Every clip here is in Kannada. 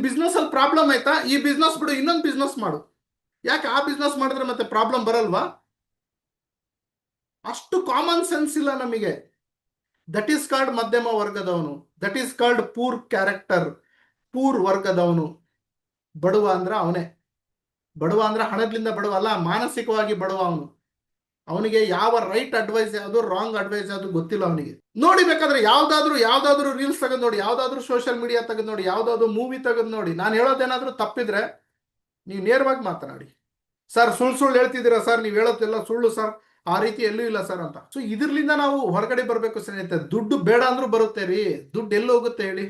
ಬಿಸ್ನೆಸ್ ಅಲ್ಲಿ ಪ್ರಾಬ್ಲಮ್ ಆಯ್ತಾ, ಈ ಬಿಸ್ನೆಸ್ ಬಿಡು ಇನ್ನೊಂದು ಬಿಸ್ನೆಸ್ ಮಾಡು. ಯಾಕೆ ಆ ಬಿಸ್ನೆಸ್ ಮಾಡಿದ್ರೆ ಮತ್ತೆ ಪ್ರಾಬ್ಲಮ್ ಬರಲ್ವಾ? ಅಷ್ಟು ಕಾಮನ್ ಸೆನ್ಸ್ ಇಲ್ಲ ನಮಗೆ. ದಟ್ ಈಸ್ ಕಾಲ್ಡ್ ಮಧ್ಯಮ ವರ್ಗದವನು, that is called poor character, poor ವರ್ಗದವನು. ಬಡವ ಅಂದ್ರೆ ಅವನೇ. ಬಡವ ಅಂದ್ರೆ ಹಣದಿಂದ ಬಡವ ಅಲ್ಲ, ಮಾನಸಿಕವಾಗಿ ಬಡವ ಅವನು. ಅವನಿಗೆ ಯಾವ ರೈಟ್ ಅಡ್ವೈಸ್ ಯಾವುದು, ರಾಂಗ್ ಅಡ್ವೈಸ್ ಯಾವುದು ಗೊತ್ತಿಲ್ಲ ಅವನಿಗೆ. ನೋಡಿ ಬೇಕಾದ್ರೆ ಯಾವ್ದಾದ್ರು ರೀಲ್ಸ್ ತೆಗೆದು ನೋಡಿ, ಯಾವ್ದಾದ್ರು ಸೋಷಿಯಲ್ ಮೀಡಿಯಾ ತೆಗೆದು ನೋಡಿ, ಯಾವ್ದಾದ್ರು ಮೂವಿ ತೆಗೆದು ನೋಡಿ. ನಾನು ಹೇಳೋದೇನಾದ್ರೂ ತಪ್ಪಿದ್ರೆ ನೀವು ನೇರವಾಗಿ ಮಾತನಾಡಿ. ಸರ್ ಸುಳ್ಳು ಹೇಳ್ತಿದ್ದೀರಾ ಸರ್, ನೀವು ಹೇಳೋದೆಲ್ಲ ಸುಳ್ಳು ಸರ್, ಆ ರೀತಿ ಎಲ್ಲೂ ಇಲ್ಲ ಸರ್ ಅಂತ. ಸೊ ಇದ್ರಲಿಂದ ನಾವು ಹೊರಗಡೆ ಬರಬೇಕು ಸ್ನೇಹಿತರೆ. ದುಡ್ಡು ಬೇಡ ಅಂದ್ರೂ ಬರುತ್ತೆ ರೀ. ದುಡ್ಡು ಎಲ್ಲಿ ಹೋಗುತ್ತೆ ಹೇಳಿ?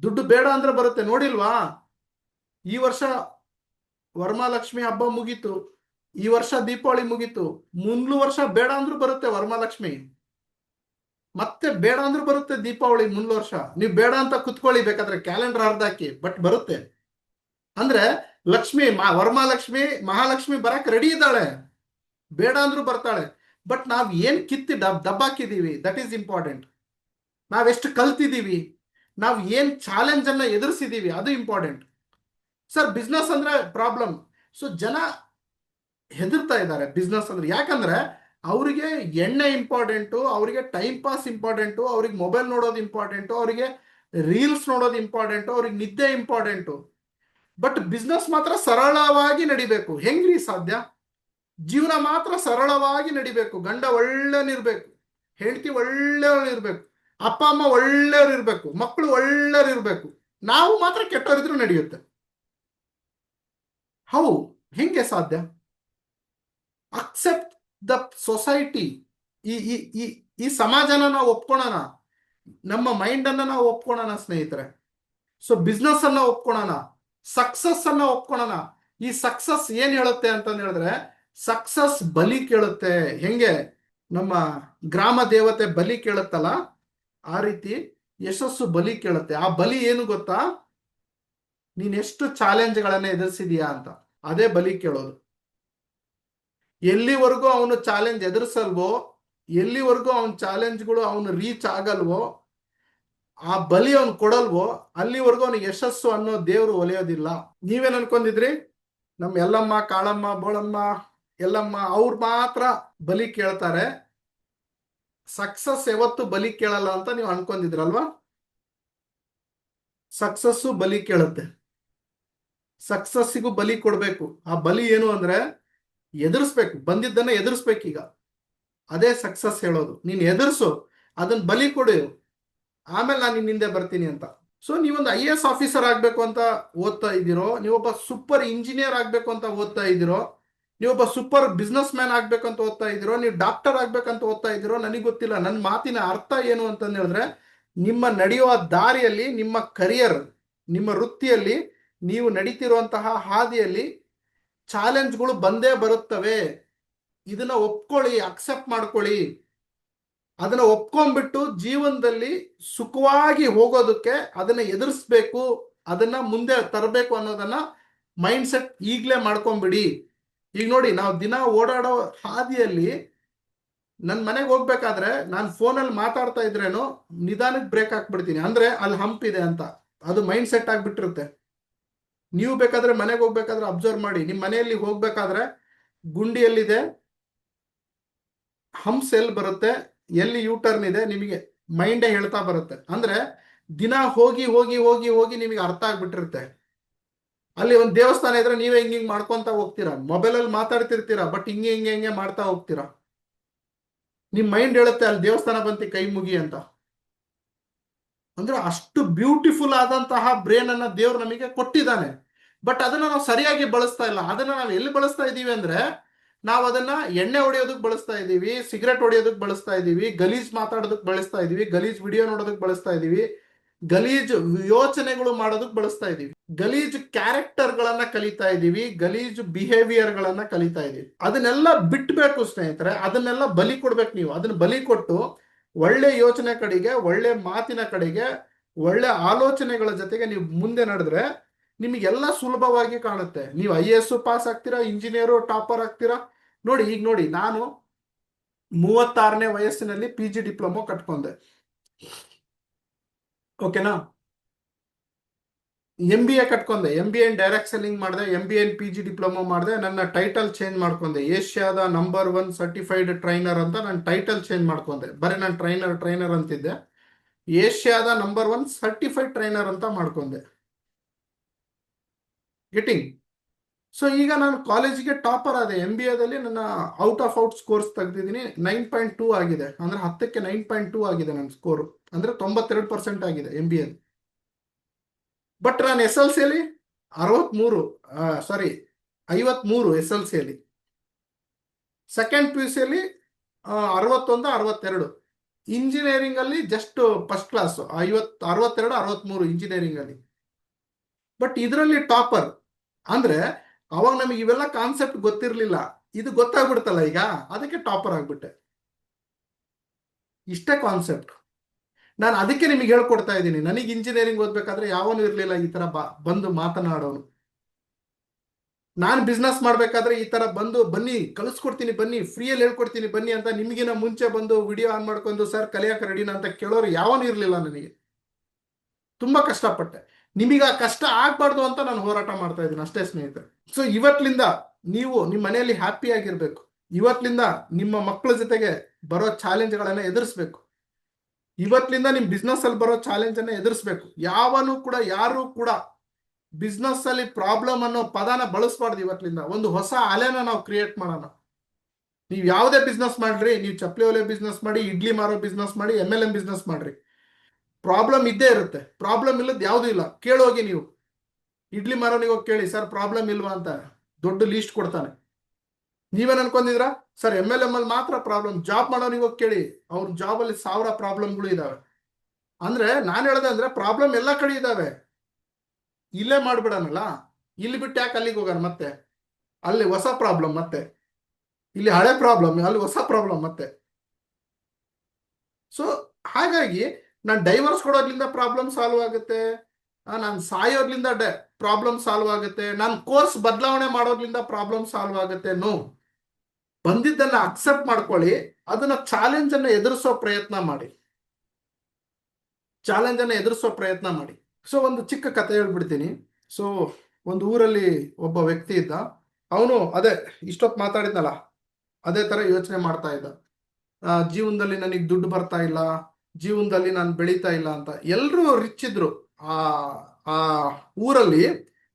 ದುಡ್ಡು ಬೇಡ ಅಂದ್ರೆ ಬರುತ್ತೆ. ನೋಡಿಲ್ವಾ, ಈ ವರ್ಷ ವರಮಹಾಲಕ್ಷ್ಮಿ ಹಬ್ಬ ಮುಗೀತು, ಈ ವರ್ಷ ದೀಪಾವಳಿ ಮುಗೀತು. ಮುಂದ್ಲು ವರ್ಷ ಬೇಡ ಅಂದ್ರೂ ಬರುತ್ತೆ ವರಮಹಾಲಕ್ಷ್ಮಿ, ಮತ್ತೆ ಬೇಡ ಅಂದ್ರೂ ಬರುತ್ತೆ ದೀಪಾವಳಿ ಮುಂದ್ಲು ವರ್ಷ. ನೀವು ಬೇಡ ಅಂತ ಕುತ್ಕೊಳ್ಳಿ ಬೇಕಾದ್ರೆ, ಕ್ಯಾಲೆಂಡರ್ ಹರ್ದಾಕಿ, ಬಟ್ ಬರುತ್ತೆ. ಅಂದ್ರೆ ಲಕ್ಷ್ಮಿ ವರಮಹಾಲಕ್ಷ್ಮಿ ಮಹಾಲಕ್ಷ್ಮಿ ಬರಕ್ ರೆಡಿ ಇದ್ದಾಳೆ, ಬೇಡ ಅಂದ್ರೂ ಬರ್ತಾಳೆ. ಬಟ್ ನಾವ್ ಏನ್ ಕಿತ್ತಿ ದಬ್ಬಾಕಿದೀವಿ, ದಟ್ ಈಸ್ ಇಂಪಾರ್ಟೆಂಟ್. ನಾವೆಷ್ಟು ಕಲ್ತಿದೀವಿ, ನಾವ್ ಏನ್ ಚಾಲೆಂಜ್ ಅನ್ನ ಎದುರಿಸಿದೀವಿ, ಅದು ಇಂಪಾರ್ಟೆಂಟ್. ಸರ್ ಬಿಸ್ನೆಸ್ ಅಂದ್ರೆ ಪ್ರಾಬ್ಲಮ್. ಸೊ ಜನ ಹೆದರ್ತಾ ಇದ್ದಾರೆ ಬಿಸ್ನೆಸ್ ಅಂದ್ರೆ. ಯಾಕಂದ್ರೆ ಅವರಿಗೆ ಎಣ್ಣೆ ಇಂಪಾರ್ಟೆಂಟು, ಅವರಿಗೆ ಟೈಮ್ ಪಾಸ್ ಇಂಪಾರ್ಟೆಂಟು, ಅವ್ರಿಗೆ ಮೊಬೈಲ್ ನೋಡೋದು ಇಂಪಾರ್ಟೆಂಟು, ಅವರಿಗೆ ರೀಲ್ಸ್ ನೋಡೋದು ಇಂಪಾರ್ಟೆಂಟು, ಅವ್ರಿಗೆ ನಿದ್ದೆ ಇಂಪಾರ್ಟೆಂಟು. ಬಟ್ ಬಿಸ್ನೆಸ್ ಮಾತ್ರ ಸರಳವಾಗಿ ನಡಿಬೇಕು. ಹೆಂಗ್ರಿ ಸಾಧ್ಯ? ಜೀವನ ಮಾತ್ರ ಸರಳವಾಗಿ ನಡಿಬೇಕು. ಗಂಡ ಒಳ್ಳೆಯವ್ನಿರ್ಬೇಕು, ಹೆಂಡತಿ ಒಳ್ಳೆಯವ್ರಿರ್ಬೇಕು, ಅಪ್ಪ ಅಮ್ಮ ಒಳ್ಳೆಯವ್ರಿರ್ಬೇಕು, ಮಕ್ಕಳು ಒಳ್ಳೆಯವ್ರಿರ್ಬೇಕು. ನಾವು ಮಾತ್ರ ಕೆಟ್ಟವರಿದ್ರು ನಡೆಯುತ್ತೆ. ಹೌ ಹೆಂಗೆ ಸಾಧ್ಯ? Accept the society. ಈ ಈ ಈ ಈ ಸಮಾಜನ ನಾವು ಒಪ್ಕೊಳ್ಳೋಣ, ನಮ್ಮ ಮೈಂಡ್ ಅನ್ನ ನಾವು ಒಪ್ಕೊಳ್ಳೋಣ ಸ್ನೇಹಿತರೆ. ಸೊ ಬಿಸ್ನೆಸ್ ಅನ್ನ ಒಪ್ಕೊಳ್ಳೋಣ, ಸಕ್ಸಸ್ ಅನ್ನ ಒಪ್ಕೊಳ್ಳೋಣ. ಈ ಸಕ್ಸಸ್ ಏನ್ ಹೇಳುತ್ತೆ ಅಂತಂದು ಹೇಳಿದ್ರೆ, ಸಕ್ಸಸ್ ಬಲಿ ಕೇಳುತ್ತೆ. ಹೆಂಗೆ ನಮ್ಮ ಗ್ರಾಮ ದೇವತೆ ಬಲಿ ಕೇಳುತ್ತಲ್ಲ, ಆ ರೀತಿ ಯಶಸ್ಸು ಬಲಿ ಕೇಳುತ್ತೆ. ಆ ಬಲಿ ಏನು ಗೊತ್ತಾ? ನೀನ್ ಎಷ್ಟು ಚಾಲೆಂಜ್ಗಳನ್ನ ಎದುರಿಸಿದೀಯಾ ಅಂತ, ಅದೇ ಬಲಿ ಕೇಳೋದು. ಎಲ್ಲಿವರೆಗೂ ಅವನು ಚಾಲೆಂಜ್ ಎದುರಿಸಲ್ವೋ, ಎಲ್ಲಿವರೆಗೂ ಅವನ ಚಾಲೆಂಜ್ಗಳು ಅವನು ರೀಚ್ ಆಗಲ್ವೋ, ಆ ಬಲಿ ಅವನು ಕೊಡಲ್ವೋ, ಅಲ್ಲಿವರೆಗೂ ಅವನಿಗೆ ಯಶಸ್ಸು ಅನ್ನೋ ದೇವ್ರು ಒಲಿಯೋದಿಲ್ಲ. ನೀವೇನ್ ಅನ್ಕೊಂಡಿದ್ರಿ? ನಮ್ಮ ಎಲ್ಲಮ್ಮ, ಕಾಳಮ್ಮ, ಬೋಳಮ್ಮ, ಎಲ್ಲಮ್ಮ ಅವ್ರು ಮಾತ್ರ ಬಲಿ ಕೇಳ್ತಾರೆ, ಸಕ್ಸಸ್ ಯಾವತ್ತು ಬಲಿ ಕೇಳಲ್ಲ ಅಂತ ನೀವು ಅನ್ಕೊಂಡಿದ್ರಲ್ವಾ? ಸಕ್ಸಸ್ಸು ಬಲಿ ಕೇಳುತ್ತೆ. ಸಕ್ಸಸ್ಸಿಗೂ ಬಲಿ ಕೊಡ್ಬೇಕು. ಆ ಬಲಿ ಏನು ಅಂದ್ರೆ ಎದುರಿಸ್ಬೇಕು, ಬಂದಿದ್ದನ್ನ ಎದುರಿಸ್ಬೇಕು. ಈಗ ಅದೇ ಸಕ್ಸಸ್ ಹೇಳೋದು. ನೀನ್ ಎದುರಿಸು, ಅದನ್ನ ಬಲಿ ಕೊಡು, ಆಮೇಲೆ ನಾನು ನಿನ್ನ ಹಿಂದೆ ಬರ್ತೀನಿ ಅಂತ. ಸೊ ನೀವೊಂದು IAS ಆಫೀಸರ್ ಆಗ್ಬೇಕು ಅಂತ ಓದ್ತಾ ಇದ್ದೀರೋ, ನೀವೊಬ್ಬ ಸೂಪರ್ ಇಂಜಿನಿಯರ್ ಆಗ್ಬೇಕು ಅಂತ ಓದ್ತಾ ಇದ್ದೀರೋ, ನೀವೊಬ್ಬ ಸೂಪರ್ ಬಿಸ್ನೆಸ್ ಮ್ಯಾನ್ ಆಗ್ಬೇಕಂತ ಓದ್ತಾ ಇದ್ದೀರೋ, ನೀವು ಡಾಕ್ಟರ್ ಆಗ್ಬೇಕಂತ ಓದ್ತಾ ಇದ್ದೀರೋ, ನನಗೆ ಗೊತ್ತಿಲ್ಲ. ನನ್ನ ಮಾತಿನ ಅರ್ಥ ಏನು ಅಂತಂದು ಹೇಳಿದ್ರೆ, ನಿಮ್ಮ ನಡೆಯುವ ದಾರಿಯಲ್ಲಿ, ನಿಮ್ಮ ಕರಿಯರ್, ನಿಮ್ಮ ವೃತ್ತಿಯಲ್ಲಿ, ನೀವು ನಡೀತಿರುವಂತಹ ಹಾದಿಯಲ್ಲಿ ಚಾಲೆಂಜ್ಗಳು ಬಂದೇ ಬರುತ್ತವೆ. ಇದನ್ನ ಒಪ್ಕೊಳ್ಳಿ, ಅಕ್ಸೆಪ್ಟ್ ಮಾಡ್ಕೊಳ್ಳಿ. ಅದನ್ನ ಒಪ್ಕೊಂಡ್ಬಿಟ್ಟು ಜೀವನದಲ್ಲಿ ಸುಖವಾಗಿ ಹೋಗೋದಕ್ಕೆ ಅದನ್ನ ಎದುರಿಸ್ಬೇಕು, ಅದನ್ನ ಮುಂದೆ ತರಬೇಕು ಅನ್ನೋದನ್ನ ಮೈಂಡ್ ಸೆಟ್ ಈಗಲೇ ಮಾಡ್ಕೊಂಡ್ಬಿಡಿ. ಈಗ ನೋಡಿ, ನಾವು ದಿನ ಓಡಾಡೋ ಹಾದಿಯಲ್ಲಿ ನನ್ನ ಮನೆಗೆ ಹೋಗ್ಬೇಕಾದ್ರೆ ನಾನು ಫೋನಲ್ಲಿ ಮಾತಾಡ್ತಾ ಇದ್ರೇನು ನಿಧಾನಕ್ಕೆ ಬ್ರೇಕ್ ಹಾಕ್ಬಿಡ್ತೀನಿ, ಅಂದ್ರೆ ಅಲ್ಲಿ ಹಂಪ್ ಇದೆ ಅಂತ. ಅದು ಮೈಂಡ್ ಸೆಟ್ ಆಗ್ಬಿಟ್ಟಿರುತ್ತೆ. ನೀವು ಬೇಕಾದ್ರೆ ಮನೆಗೆ ಹೋಗ್ಬೇಕಾದ್ರೆ ಅಬ್ಸರ್ವ್ ಮಾಡಿ, ನಿಮ್ಮ ಮನೆಯಲ್ಲಿ ಹೋಗ್ಬೇಕಾದ್ರೆ ಗುಂಡಿಯಲ್ಲಿದೆ, ಹಂಪ್ಸ್ ಎಲ್ಲಿ ಬರುತ್ತೆ, ಎಲ್ಲಿ ಯೂಟರ್ನ್ ಇದೆ, ನಿಮಗೆ ಮೈಂಡೇ ಹೇಳ್ತಾ ಬರುತ್ತೆ. ಅಂದ್ರೆ ದಿನ ಹೋಗಿ ಹೋಗಿ ಹೋಗಿ ಹೋಗಿ ನಿಮಗೆ ಅರ್ಥ ಆಗ್ಬಿಟ್ಟಿರುತ್ತೆ. ಅಲ್ಲಿ ಒಂದು ದೇವಸ್ಥಾನ ಇದ್ರೆ ನೀವೇ ಹಿಂಗ್ ಮಾಡ್ಕೊಂತ ಹೋಗ್ತೀರಾ, ಮೊಬೈಲಲ್ಲಿ ಮಾತಾಡ್ತಿರ್ತೀರಾ, ಬಟ್ ಹಿಂಗೆ ಹಿಂಗೆ ಹಿಂಗೆ ಮಾಡ್ತಾ ಹೋಗ್ತೀರಾ. ನಿಮ್ ಮೈಂಡ್ ಹೇಳುತ್ತೆ ಅಲ್ಲಿ ದೇವಸ್ಥಾನ ಬಂತಿ ಕೈ ಮುಗಿ ಅಂತ. ಅಂದ್ರೆ ಅಷ್ಟು ಬ್ಯೂಟಿಫುಲ್ ಆದಂತಹ ಬ್ರೇನ್ ಅನ್ನ ದೇವ್ರು ನಮಗೆ ಕೊಟ್ಟಿದ್ದಾನೆ. ಬಟ್ ಅದನ್ನ ನಾವು ಸರಿಯಾಗಿ ಬಳಸ್ತಾ ಇಲ್ಲ. ಅದನ್ನ ನಾವು ಎಲ್ಲಿ ಬಳಸ್ತಾ ಇದೀವಿ ಅಂದ್ರೆ, ನಾವು ಅದನ್ನ ಎಣ್ಣೆ ಹೊಡೆಯೋದಕ್ಕೆ ಬಳಸ್ತಾ ಇದೀವಿ, ಸಿಗರೆಟ್ ಹೊಡೆಯೋದಕ್ಕೆ ಬಳಸ್ತಾ ಇದೀವಿ, ಗಲೀಜ್ ಮಾತಾಡೋದಕ್ಕೆ ಬಳಸ್ತಾ ಇದೀವಿ, ಗಲೀಜ್ ವಿಡಿಯೋ ನೋಡೋದಕ್ಕೆ ಬಳಸ್ತಾ ಇದೀವಿ, ಗಲೀಜ್ ಯೋಚನೆಗಳು ಮಾಡೋದಕ್ಕೆ ಬಳಸ್ತಾ ಇದೀವಿ, ಗಲೀಜ್ ಕ್ಯಾರೆಕ್ಟರ್ ಗಳನ್ನ ಕಲಿತಾ ಇದೀವಿ, ಗಲೀಜ್ ಬಿಹೇವಿಯರ್ ಗಳನ್ನ ಕಲಿತಾ ಇದೀವಿ. ಅದನ್ನೆಲ್ಲ ಬಿಟ್ಬೇಕು ಸ್ನೇಹಿತರೆ, ಅದನ್ನೆಲ್ಲ ಬಲಿ ಕೊಡ್ಬೇಕು. ನೀವು ಅದನ್ನ ಬಲಿ ಕೊಟ್ಟು ಒಳ್ಳೆ ಯೋಚನೆ ಕಡೆಗೆ, ಒಳ್ಳೆ ಮಾತಿನ ಕಡೆಗೆ, ಒಳ್ಳೆ ಆಲೋಚನೆಗಳ ಜೊತೆಗೆ ನೀವು ಮುಂದೆ ನಡೆದ್ರೆ ನಿಮಗೆಲ್ಲ ಸುಲಭವಾಗಿ ಕಾಣುತ್ತೆ. ನೀವು IAS ಪಾಸ್ ಆಗ್ತೀರಾ, ಇಂಜಿನಿಯರು ಟಾಪರ್ ಆಗ್ತೀರಾ. ನೋಡಿ, ಈಗ ನೋಡಿ, ನಾನು 36ನೇ ವಯಸ್ಸಿನಲ್ಲಿ PG ಡಿಪ್ಲೊಮೊ ಕಟ್ಕೊಂಡೆ, ಓಕೆನಾ? MBA ಕಟ್ಕೊಂಡೆ, MBA in direct selling ಮಾಡಿದೆ, MBA ಇನ್ PG ಡಿಪ್ಲೊಮಾ ಮಾಡಿದೆ. ನನ್ನ ಟೈಟಲ್ ಚೇಂಜ್ ಮಾಡ್ಕೊಂಡೆ, ಏಷ್ಯಾದ ನಂಬರ್ 1 ಸರ್ಟಿಫೈಡ್ ಟ್ರೈನರ್ ಅಂತ ನನ್ನ ಟೈಟಲ್ ಚೇಂಜ್ ಮಾಡ್ಕೊಂಡೆ. ಬರೀ ನಾನು ಟ್ರೈನರ್ ಅಂತಿದ್ದೆ, ಏಷ್ಯಾದ ನಂಬರ್ 1 ಸರ್ಟಿಫೈಡ್ ಟ್ರೈನರ್ ಅಂತ ಮಾಡ್ಕೊಂಡೆ. ಗೆಟಿಂಗ್. ಸೊ ಈಗ ನಾನು ಕಾಲೇಜಿಗೆ ಟಾಪರ್ ಆದೆ. MBAದಲ್ಲಿ ನನ್ನ ಔಟ್ ಸ್ಕೋರ್ಸ್ ತೆಗೆದಿದ್ದೀನಿ. 9.2 ಆಗಿದೆ, ಅಂದ್ರೆ 10ಕ್ಕೆ 9.2 ಆಗಿದೆ ನನ್ನ ಸ್ಕೋರು, ಅಂದ್ರೆ 92% ಆಗಿದೆ MBA. ಬಟ್ ನಾನು SLCಯಲ್ಲಿ 63, ಸಾರಿ 53 SLCಯಲ್ಲಿ. ಸೆಕೆಂಡ್ PUCಯಲ್ಲಿ 61, 62. ಇಂಜಿನಿಯರಿಂಗ್ ಅಲ್ಲಿ ಜಸ್ಟ್ ಫಸ್ಟ್ ಕ್ಲಾಸ್ 62, 63 ಇಂಜಿನಿಯರಿಂಗ್ ಅಲ್ಲಿ. ಬಟ್ ಇದರಲ್ಲಿ ಟಾಪರ್ ಅಂದ್ರೆ ಅವಾಗ ನಮಗೆ ಇವೆಲ್ಲ ಕಾನ್ಸೆಪ್ಟ್ ಗೊತ್ತಿರಲಿಲ್ಲ, ಇದು ಗೊತ್ತಾಗ್ಬಿಡ್ತಲ್ಲ ಈಗ, ಅದಕ್ಕೆ ಟಾಪರ್ ಆಗ್ಬಿಟ್ಟೆ. ಇಷ್ಟೇ ಕಾನ್ಸೆಪ್ಟ್. ನಾನು ಅದಕ್ಕೆ ನಿಮಗೆ ಹೇಳ್ಕೊಡ್ತಾ ಇದ್ದೀನಿ. ನನಗೆ ಇಂಜಿನಿಯರಿಂಗ್ ಓದ್ಬೇಕಾದ್ರೆ ಯಾವನು ಇರಲಿಲ್ಲ ಈ ತರ ಬಂದು ಮಾತನಾಡೋನು. ನಾನು ಬಿಸ್ನೆಸ್ ಮಾಡ್ಬೇಕಾದ್ರೆ ಈ ತರ ಬನ್ನಿ ಕಲಿಸ್ಕೊಡ್ತೀನಿ, ಬನ್ನಿ ಫ್ರೀಯಲ್ಲಿ ಹೇಳ್ಕೊಡ್ತೀನಿ ಬನ್ನಿ ಅಂತ ನಿಮಗಿನ ಮುಂಚೆ ಬಂದು ವಿಡಿಯೋ ಆನ್ ಮಾಡ್ಕೊಂಡು ಸರ್ ಕಲಿಯಕ್ಕೆ ರೆಡಿನ ಅಂತ ಕೇಳೋರು ಯಾವನು ಇರಲಿಲ್ಲ. ನನಗೆ ತುಂಬಾ ಕಷ್ಟಪಟ್ಟೆ. ನಿಮಗೆ ಆ ಕಷ್ಟ ಆಗ್ಬಾರ್ದು ಅಂತ ನಾನು ಹೋರಾಟ ಮಾಡ್ತಾ ಇದ್ದೀನಿ ಅಷ್ಟೇ ಸ್ನೇಹಿತರೆ. ಸೊ ಇವತ್ತಿನಿಂದ ನೀವು ನಿಮ್ಮ ಮನೆಯಲ್ಲಿ ಹ್ಯಾಪಿ ಆಗಿರ್ಬೇಕು. ಇವತ್ತಿನಿಂದ ನಿಮ್ಮ ಮಕ್ಕಳ ಜೊತೆಗೆ ಬರೋ ಚಾಲೆಂಜ್ಗಳನ್ನ ಎದುರಿಸ್ಬೇಕು. ಇವತ್ತಿನಿಂದ ನಿಮ್ ಬಿಸ್ನೆಸ್ ಅಲ್ಲಿ ಬರೋ ಚಾಲೆಂಜ್ ಅನ್ನ ಎದುರಿಸ್ಬೇಕು. ಯಾರು ಕೂಡ ಬಿಸ್ನೆಸ್ ಅಲ್ಲಿ ಪ್ರಾಬ್ಲಮ್ ಅನ್ನೋ ಪದನ ಬಳಸಬಾರ್ದು. ಇವತ್ತಿನಿಂದ ಒಂದು ಹೊಸ ಅಲೆನ ನಾವು ಕ್ರಿಯೇಟ್ ಮಾಡೋಣ. ನೀವು ಯಾವುದೇ ಬಿಸ್ನೆಸ್ ಮಾಡ್ರಿ, ನೀವು ಚಪ್ಪಲಿ ಒಲೆ ಬಿಸ್ನೆಸ್ ಮಾಡಿ, ಇಡ್ಲಿ ಮಾರೋ ಬಿಸ್ನೆಸ್ ಮಾಡಿ, MLM ಬಿಸ್ನೆಸ್ ಮಾಡ್ರಿ, ಪ್ರಾಬ್ಲಮ್ ಇದ್ದೇ ಇರುತ್ತೆ. ಪ್ರಾಬ್ಲಮ್ ಇಲ್ಲದ ಯಾವುದೂ ಇಲ್ಲ. ಕೇಳೋಗಿ ನೀವು ಇಡ್ಲಿ ಮಾರೋನಿಗೆ ಹೋಗಿ ಕೇಳಿ, ಸರ್ ಪ್ರಾಬ್ಲಮ್ ಇಲ್ವಾ ಅಂತ, ದೊಡ್ಡ ಲೀಸ್ಟ್ ಕೊಡ್ತಾನೆ. ನೀವೇನ್ ಅನ್ಕೊಂಡಿದ್ರ ಸರ್ MLM ಅಲ್ಲಿ ಮಾತ್ರ ಪ್ರಾಬ್ಲಮ್? ಜಾಬ್ ಮಾಡೋನಿಗೆ ಹೋಗಿ ಕೇಳಿ, ಅವ್ರ ಜಾಬ್ ಅಲ್ಲಿ 1000 ಪ್ರಾಬ್ಲಮ್ಗಳು ಇದಾವೆ. ಅಂದ್ರೆ ನಾನು ಹೇಳ್ದೆ ಅಂದ್ರೆ ಪ್ರಾಬ್ಲಮ್ ಎಲ್ಲ ಕಡೆ ಇದಾವೆ. ಇಲ್ಲೇ ಮಾಡ್ಬಿಡೋಣಲ್ಲ, ಇಲ್ಲಿ ಬಿಟ್ಟು ಯಾಕೆ ಅಲ್ಲಿಗೆ ಹೋಗೋಣ? ಮತ್ತೆ ಅಲ್ಲಿ ಹೊಸ ಪ್ರಾಬ್ಲಮ್, ಮತ್ತೆ ಇಲ್ಲಿ ಹಳೆ ಪ್ರಾಬ್ಲಮ್, ಅಲ್ಲಿ ಹೊಸ ಪ್ರಾಬ್ಲಮ್ ಮತ್ತೆ. ಸೊ ಹಾಗಾಗಿ ನಾನು ಡೈವರ್ಸ್ ಕೊಡೋದ್ರಿಂದ ಪ್ರಾಬ್ಲಮ್ ಸಾಲ್ವ್ ಆಗುತ್ತೆ, ನಾನು ಸಾಯೋದ್ರಿಂದ ಪ್ರಾಬ್ಲಮ್ ಸಾಲ್ವ್ ಆಗುತ್ತೆ, ನಾನು ಕೋರ್ಸ್ ಬದಲಾವಣೆ ಮಾಡೋದ್ರಿಂದ ಪ್ರಾಬ್ಲಮ್ ಸಾಲ್ವ್ ಆಗುತ್ತೆ. ನೋ, ಬಂದಿದ್ದನ್ನ ಅಕ್ಸೆಪ್ಟ್ ಮಾಡ್ಕೊಳ್ಳಿ, ಅದನ್ನ ಚಾಲೆಂಜ್ ಅನ್ನ ಎದುರಿಸೋ ಪ್ರಯತ್ನ ಮಾಡಿ. ಸೊ ಒಂದು ಚಿಕ್ಕ ಕತೆ ಹೇಳ್ಬಿಡ್ತೀನಿ. ಸೊ ಒಂದು ಊರಲ್ಲಿ ಒಬ್ಬ ವ್ಯಕ್ತಿ ಇದ್ದ. ಅವನು ಅದೇ ಇಷ್ಟೊತ್ತು ಮಾತಾಡಿದ್ನಲ್ಲ, ಅದೇ ತರ ಯೋಚನೆ ಮಾಡ್ತಾ ಇದ್ದ. ಜೀವನದಲ್ಲಿ ನನಗೆ ದುಡ್ಡು ಬರ್ತಾ ಇಲ್ಲ, ಜೀವನದಲ್ಲಿ ನಾನು ಬೆಳೀತಾ ಇಲ್ಲ ಅಂತ. ಎಲ್ರು ರಿಚ್ ಇದ್ರು ಆ ಆ ಊರಲ್ಲಿ,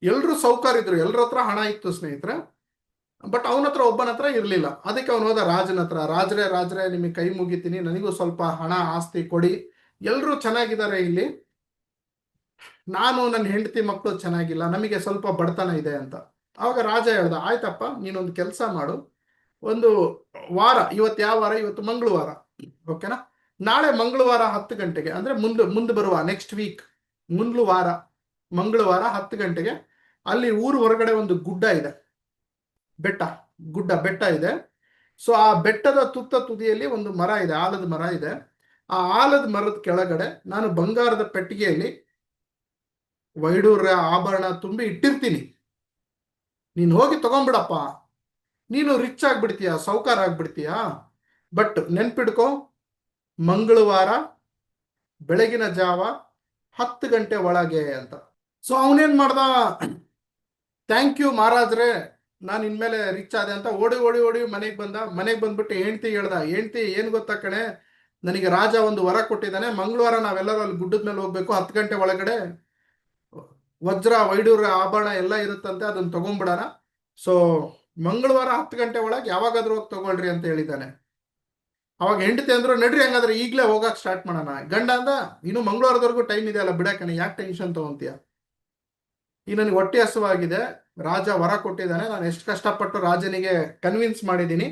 ಎಲ್ರು ಸೌಕರ್ಯ ಇದ್ರು, ಎಲ್ರ ಹತ್ರ ಹಣ ಇತ್ತು ಸ್ನೇಹಿತರೆ. ಬಟ್ ಅವನ ಹತ್ರ ಒಬ್ಬನ ಹತ್ರ ಇರ್ಲಿಲ್ಲ. ಅದಕ್ಕೆ ಅವನು ಹೋದ ರಾಜನ ಹತ್ರ. ರಾಜ್ರೆ ನಿಮಗೆ ಕೈ ಮುಗಿತೀನಿ, ನನಗೂ ಸ್ವಲ್ಪ ಹಣ ಆಸ್ತಿ ಕೊಡಿ, ಎಲ್ರು ಚೆನ್ನಾಗಿದ್ದಾರೆ ಇಲ್ಲಿ, ನಾನು ನನ್ನ ಹೆಂಡತಿ ಮಕ್ಕಳು ಚೆನ್ನಾಗಿಲ್ಲ, ನಮಗೆ ಸ್ವಲ್ಪ ಬಡತನ ಇದೆ ಅಂತ. ಅವಾಗ ರಾಜ ಹೇಳ್ದ, ಆಯ್ತಪ್ಪ ನೀನೊಂದು ಕೆಲಸ ಮಾಡು, ಒಂದು ವಾರ, ಇವತ್ತು ಯಾವ ವಾರ? ಇವತ್ತು ಮಂಗಳವಾರ, ಓಕೆನಾ? ನಾಳೆ ಮಂಗಳವಾರ 10 ಗಂಟೆಗೆ, ಅಂದ್ರೆ ಮುಂದೆ ಬರುವ ನೆಕ್ಸ್ಟ್ ವೀಕ್ ವಾರ ಮಂಗಳವಾರ 10 ಗಂಟೆಗೆ ಅಲ್ಲಿ ಊರು ಹೊರಗಡೆ ಒಂದು ಗುಡ್ಡ ಇದೆ, ಬೆಟ್ಟ ಇದೆ. ಸೊ ಆ ಬೆಟ್ಟದ ತುದಿಯಲ್ಲಿ ಒಂದು ಮರ ಇದೆ, ಆಲದ ಮರ ಇದೆ. ಆ ಆಲದ ಮರದ ಕೆಳಗಡೆ ನಾನು ಬಂಗಾರದ ಪೆಟ್ಟಿಗೆಯಲ್ಲಿ ವೈಡೂರ್ಯ ಆಭರಣ ತುಂಬಿ ಇಟ್ಟಿರ್ತೀನಿ. ನೀನು ಹೋಗಿ ತಗೊಂಡ್ಬಿಡಪ್ಪ, ನೀನು ರಿಚ್ ಆಗ್ಬಿಡ್ತೀಯ, ಸೌಕಾರ ಆಗ್ಬಿಡ್ತೀಯ. ಬಟ್ ನೆನ್ಪಿಡ್ಕೋ, ಮಂಗಳವಾರ ಬೆಳಗಿನ ಜಾವ 10 ಗಂಟೆ ಒಳಗೆ ಅಂತ. ಸೊ ಅವನೇನ್ ಮಾಡ್ದ, ಥ್ಯಾಂಕ್ ಯು ಮಹಾರಾಜ್ರೆ, ನಾನು ಇನ್ಮೇಲೆ ರಿಚ್ ಆದೆ ಅಂತ ಓಡಿ ಮನೆಗೆ ಬಂದ್ಬಿಟ್ಟು ಹೆಂಡ್ತಿ ಹೇಳ್ದ, ಹೆಂಡ್ತಿ ಏನ್ ಗೊತ್ತಾ ಕಣೆ, ನನಗೆ ರಾಜ ಒಂದು ವರ ಕೊಟ್ಟಿದ್ದಾನೆ, ಮಂಗಳವಾರ ನಾವೆಲ್ಲರೂ ಅಲ್ಲಿ ಗುಡ್ಡದ ಮೇಲೆ ಹೋಗ್ಬೇಕು, 10 ಗಂಟೆ ಒಳಗಡೆ ವಜ್ರ ವೈಡೂರ್ಯ ಆಭರಣ ಎಲ್ಲ ಇರುತ್ತಂತೆ, ಅದನ್ನ ತಗೊಂಡ್ಬಿಡೋಣ. ಸೊ ಮಂಗಳವಾರ 10 ಗಂಟೆ ಒಳಗೆ ಯಾವಾಗಾದ್ರೂ ಹೋಗಿ ತಗೊಳ್ರಿ ಅಂತ ಹೇಳಿದ್ದಾನೆ. ಅವಾಗ ಹೆಂಡತಿ ಅಂದ್ರು, ನಡ್ರಿ ಹಂಗಾದ್ರೆ ಈಗಲೇ ಹೋಗಕ್ ಸ್ಟಾರ್ಟ್ ಮಾಡೋಣ. ಗಂಡ ಅಂದ, ಇನ್ನು ಮಂಗಳವಾರದವರೆಗೂ ಟೈಮ್ ಇದೆ ಅಲ್ಲ, ಬಿಡಕಣೆ, ಯಾಕೆ ಟೆನ್ಷನ್ ತಗೊಂತೀಯ? ಈ ನನಗೆ ಹೊಟ್ಟೆ ಹಸುವಾಗಿದೆ, ರಾಜ ವರ ಕೊಟ್ಟಿದ್ದಾನೆ, ನಾನು ಎಷ್ಟು ಕಷ್ಟಪಟ್ಟು ರಾಜನಿಗೆ ಕನ್ವಿನ್ಸ್ ಮಾಡಿದ್ದೀನಿ,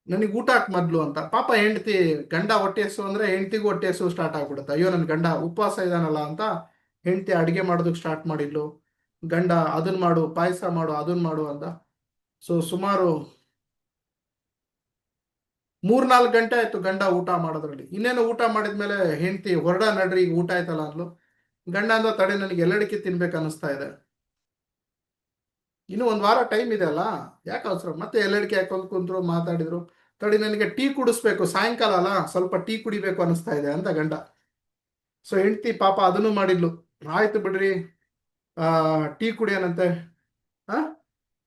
ನನಗೆ ಊಟ ಹಾಕ್ ಮೊದ್ಲು ಅಂತ. ಪಾಪ ಹೆಂಡತಿ, ಗಂಡ ಹೊಟ್ಟೆ ಹಸು ಅಂದ್ರೆ ಹೆಂಡತಿಗೂ ಹೊಟ್ಟೆ ಹಸು ಸ್ಟಾರ್ಟ್ ಆಗ್ಬಿಡುತ್ತೆ. ಅಯ್ಯೋ ನನ್ನ ಗಂಡ ಉಪವಾಸ ಇದಾನಲ್ಲ ಅಂತ ಹೆಂಡತಿ ಅಡಿಗೆ ಮಾಡೋದಕ್ಕೆ ಸ್ಟಾರ್ಟ್ ಮಾಡಿದ್ಲು. ಗಂಡ ಅದನ್ನ ಮಾಡು, ಪಾಯಸ ಮಾಡು, ಅದನ್ನ ಮಾಡು ಅಂದ. ಸೊ ಸುಮಾರು 3-4 ಗಂಟೆ ಆಯ್ತು ಗಂಡ ಊಟ ಮಾಡೋದ್ರಲ್ಲಿ. ಇನ್ನೇನು ಊಟ ಮಾಡಿದ್ಮೇಲೆ ಹೆಂಡತಿ, ಹೊರಡ ನಡ್ರಿ ಈಗ ಊಟ ಆಯ್ತಲ್ಲ ಅಂದ್ಲು. ಗಂಡ ಅಂದ, ತಡೆ ನನಗೆ ಎಲ್ಲಡಿಕೆ ತಿನ್ಬೇಕು ಅನಿಸ್ತಾ ಇದೆ, ಇನ್ನು 1 ವಾರ ಟೈಮ್ ಇದೆ ಅಲ್ಲ, ಯಾಕೆ ಅವಸರ? ಮತ್ತೆ ಎಲ್ಲಡಿಕೆ ಹಾಕೊಂಡು ಕುಂತ್ರು, ಮಾತಾಡಿದ್ರು. ತಡಿ ನನಗೆ ಟೀ ಕುಡಿಸ್ಬೇಕು, ಸಾಯಂಕಾಲ ಅಲ್ಲ, ಸ್ವಲ್ಪ ಟೀ ಕುಡಿಬೇಕು ಅನಿಸ್ತಾ ಇದೆ ಅಂತ ಗಂಡ. ಸೊ ಹೆಂಡತಿ ಪಾಪ ಅದನ್ನು ಮಾಡಿದ್ಲು. ಆಯ್ತು ಬಿಡ್ರಿ, ಟೀ ಕುಡಿಯೋಣಂತೆ. ಆ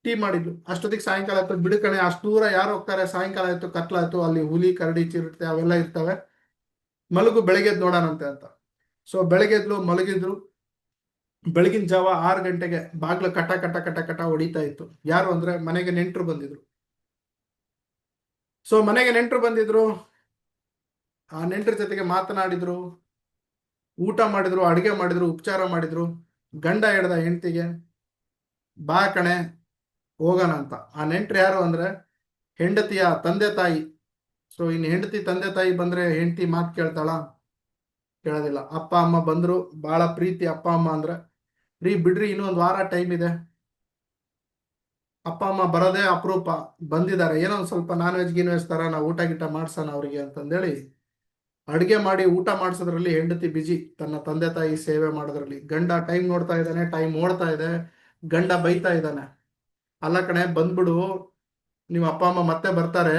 ಟೀ ಮಾಡಿದ್ಲು. ಅಷ್ಟೊತ್ತಿಗೆ ಸಾಯಂಕಾಲ ಆಯ್ತು, ಬಿಡುಕಣೆ ಅಷ್ಟು ದೂರ ಯಾರು ಹೋಗ್ತಾರೆ, ಸಾಯಂಕಾಲ ಆಯ್ತು, ಕತ್ಲಾಯ್ತು, ಅಲ್ಲಿ ಹುಲಿ ಕರಡಿ ಚಿರತೆ ಅವೆಲ್ಲ ಇರ್ತವೆ, ಮಲಗು ಬೆಳಗ್ಗೆ ಎದ್ದು ನೋಡೋಣಂತೆ ಅಂತ. ಸೊ ಬೆಳಗ್ಗೆ ಎದ್ಲು, ಮಲಗಿದ್ರು. ಬೆಳಗಿನ ಜಾವ 6 ಗಂಟೆಗೆ ಬಾಗ್ಲು ಕಟ ಕಟ ಕಟ ಕಟ ಹೊಡಿತಾ ಇತ್ತು. ಯಾರು ಅಂದ್ರೆ ಮನೆಗೆ ನೆಂಟರು ಬಂದಿದ್ರು. ಸೊ ಮನೆಗೆ ನೆಂಟರು ಬಂದಿದ್ರು, ಆ ನೆಂಟರ ಜೊತೆಗೆ ಮಾತನಾಡಿದ್ರು, ಊಟ ಮಾಡಿದ್ರು, ಅಡುಗೆ ಮಾಡಿದ್ರು, ಉಪಚಾರ ಮಾಡಿದ್ರು. ಗಂಡ ಹೇಳ್ದ ಹೆಂಡತಿಗೆ, ಬಾ ಕಣೆ ಹೋಗೋಣ ಅಂತ. ಆ ನೆಂಟರು ಯಾರು ಅಂದ್ರೆ ಹೆಂಡತಿಯ ತಂದೆ ತಾಯಿ. ಸೊ ಇನ್ನು ಹೆಂಡತಿ ತಂದೆ ತಾಯಿ ಬಂದ್ರೆ ಹೆಂಡತಿ ಮಾತು ಕೇಳ್ತಾಳ? ಕೇಳೋದಿಲ್ಲ. ಅಪ್ಪ ಅಮ್ಮ ಬಂದ್ರು, ಬಹಳ ಪ್ರೀತಿ ಅಪ್ಪ ಅಮ್ಮ ಅಂದ್ರೆ. ರೀ ಬಿಡ್ರಿ, ಇನ್ನೊಂದು ವಾರ ಟೈಮ್ ಇದೆ, ಅಪ್ಪ ಅಮ್ಮ ಬರೋದೇ ಅಪರೂಪ, ಬಂದಿದ್ದಾರೆ, ಏನೋ ಒಂದು ಸ್ವಲ್ಪ ನಾನ್ ವೆಜ್ ಗಿನ್ ವೆಜ್ ತರ ನಾವು ಊಟ ಗಿಟ ಮಾಡ್ಸೋಣ ಅವ್ರಿಗೆ ಅಂತಂದೇಳಿ ಅಡುಗೆ ಮಾಡಿ ಊಟ ಮಾಡಿಸೋದ್ರಲ್ಲಿ ಹೆಂಡತಿ ಬಿಜಿ, ತನ್ನ ತಂದೆ ತಾಯಿ ಸೇವೆ ಮಾಡೋದ್ರಲ್ಲಿ. ಗಂಡ ಟೈಮ್ ನೋಡ್ತಾ ಇದ್ದಾನೆ, ಟೈಮ್ ಓಡ್ತಾ ಇದೆ. ಗಂಡ ಬೈತಾ ಇದ್ದಾನೆ, ಅಲ್ಲ ಕಣೆ ಬಂದ್ಬಿಡು, ನಿಮ್ಮ ಅಪ್ಪ ಅಮ್ಮ ಮತ್ತೆ ಬರ್ತಾರೆ,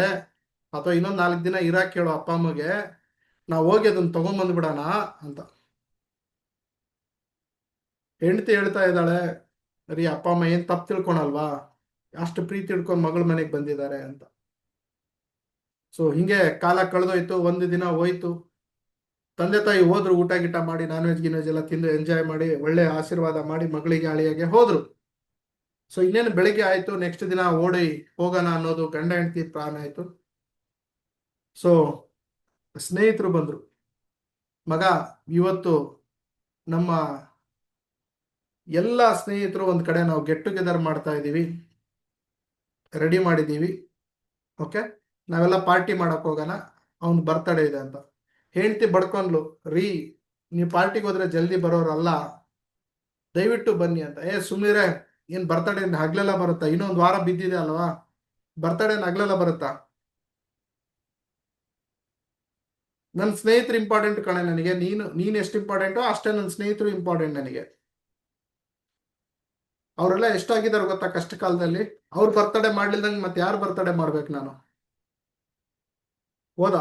ಅಥವಾ ಇನ್ನೊಂದು 4 ದಿನ ಇರಾಕ್ ಕೇಳು ಅಪ್ಪ ಅಮ್ಮಗೆ, ನಾವು ಹೋಗಿ ಅದನ್ನ ತಗೊಂಬಂದ್ಬಿಡೋಣ ಅಂತ. ಹೆಂಡತಿ ಹೇಳ್ತಾ ಇದ್ದಾಳೆ, ರೀ ಅಪ್ಪ ಅಮ್ಮ ಏನ್ ತಪ್ಪು ತಿಳ್ಕೊಳಲ್ವಾ, ಅಷ್ಟು ಪ್ರೀತಿ ಹಿಡ್ಕೊಂಡು ಮಗಳ ಮನೆಗೆ ಬಂದಿದ್ದಾರೆ ಅಂತ. ಸೊ ಹಿಂಗೆ ಕಾಲ ಕಳೆದೋಯ್ತು. 1 ದಿನ ಹೋಯ್ತು, ತಂದೆ ತಾಯಿ ಹೋದ್ರು, ಊಟ ಗಿಟ ಮಾಡಿ ನಾನ್ ವೆಜ್ ಗಿನ್ ವೆಜ್ ಎಲ್ಲ ತಿಂದು ಎಂಜಾಯ್ ಮಾಡಿ ಒಳ್ಳೆ ಆಶೀರ್ವಾದ ಮಾಡಿ ಮಗಳಿಗೆ ಅಳಿಯಾಗೆ ಹೋದ್ರು. ಸೊ ಇನ್ನೇನು ಬೆಳಿಗ್ಗೆ ಆಯ್ತು, ನೆಕ್ಸ್ಟ್ ದಿನ ಓಡಿ ಹೋಗೋಣ ಅನ್ನೋದು ಗಂಡ ಹೆಂಡತಿ ಪ್ಲಾನ್ ಆಯ್ತು. ಸೊ ಸ್ನೇಹಿತರು ಬಂದ್ರು, ಮಗ ಇವತ್ತು ನಮ್ಮ ಎಲ್ಲ ಸ್ನೇಹಿತರು ಒಂದ್ ಕಡೆ ನಾವು ಗೆಟ್ ಟುಗೆದರ್ ಮಾಡ್ತಾ ಇದ್ದೀವಿ, ರೆಡಿ ಮಾಡಿದ್ದೀವಿ, ಓಕೆ, ನಾವೆಲ್ಲ ಪಾರ್ಟಿ ಮಾಡಕ್ ಹೋಗೋಣ, ಅವ್ನ್ ಬರ್ತಡೇ ಇದೆ ಅಂತ. ಹೆಂಡತಿ ಬಡ್ಕೊಂಡ್ಲು, ರೀ ನೀವು ಪಾರ್ಟಿಗೆ ಹೋದ್ರೆ ಜಲ್ದಿ ಬರೋರಲ್ಲ, ದಯವಿಟ್ಟು ಬನ್ನಿ ಅಂತ. ಸುಮ್ನಿರೆ, ಏನ್ ಬರ್ತಡೇ ಹಗ್ಲೆಲ್ಲ ಬರುತ್ತಾ, ಇನ್ನೊಂದು ವಾರ ಬಿದ್ದಿದೆ ಅಲ್ವಾ, ಬರ್ತಡೇ ಹಗ್ಲೆಲ್ಲ ಬರುತ್ತಾ? ನನ್ನ ಸ್ನೇಹಿತರು ಇಂಪಾರ್ಟೆಂಟ್ ಕಣೆ ನನಗೆ, ನೀನ್ ಎಷ್ಟು ಇಂಪಾರ್ಟೆಂಟೋ ಅಷ್ಟೇ ನನ್ನ ಸ್ನೇಹಿತರು ಇಂಪಾರ್ಟೆಂಟ್ ನನಗೆ. ಅವರೆಲ್ಲ ಎಷ್ಟಾಗಿದ್ದಾರೆ ಗೊತ್ತಾ ಕಷ್ಟ ಕಾಲದಲ್ಲಿ. ಅವ್ರ ಬರ್ತಡೇ ಮಾಡ್ಲಿಲ್ದಂಗೆ ಮತ್ತೆ ಯಾರು ಬರ್ತಡೇ ಮಾಡ್ಬೇಕು ನಾನು? ಹೋದ,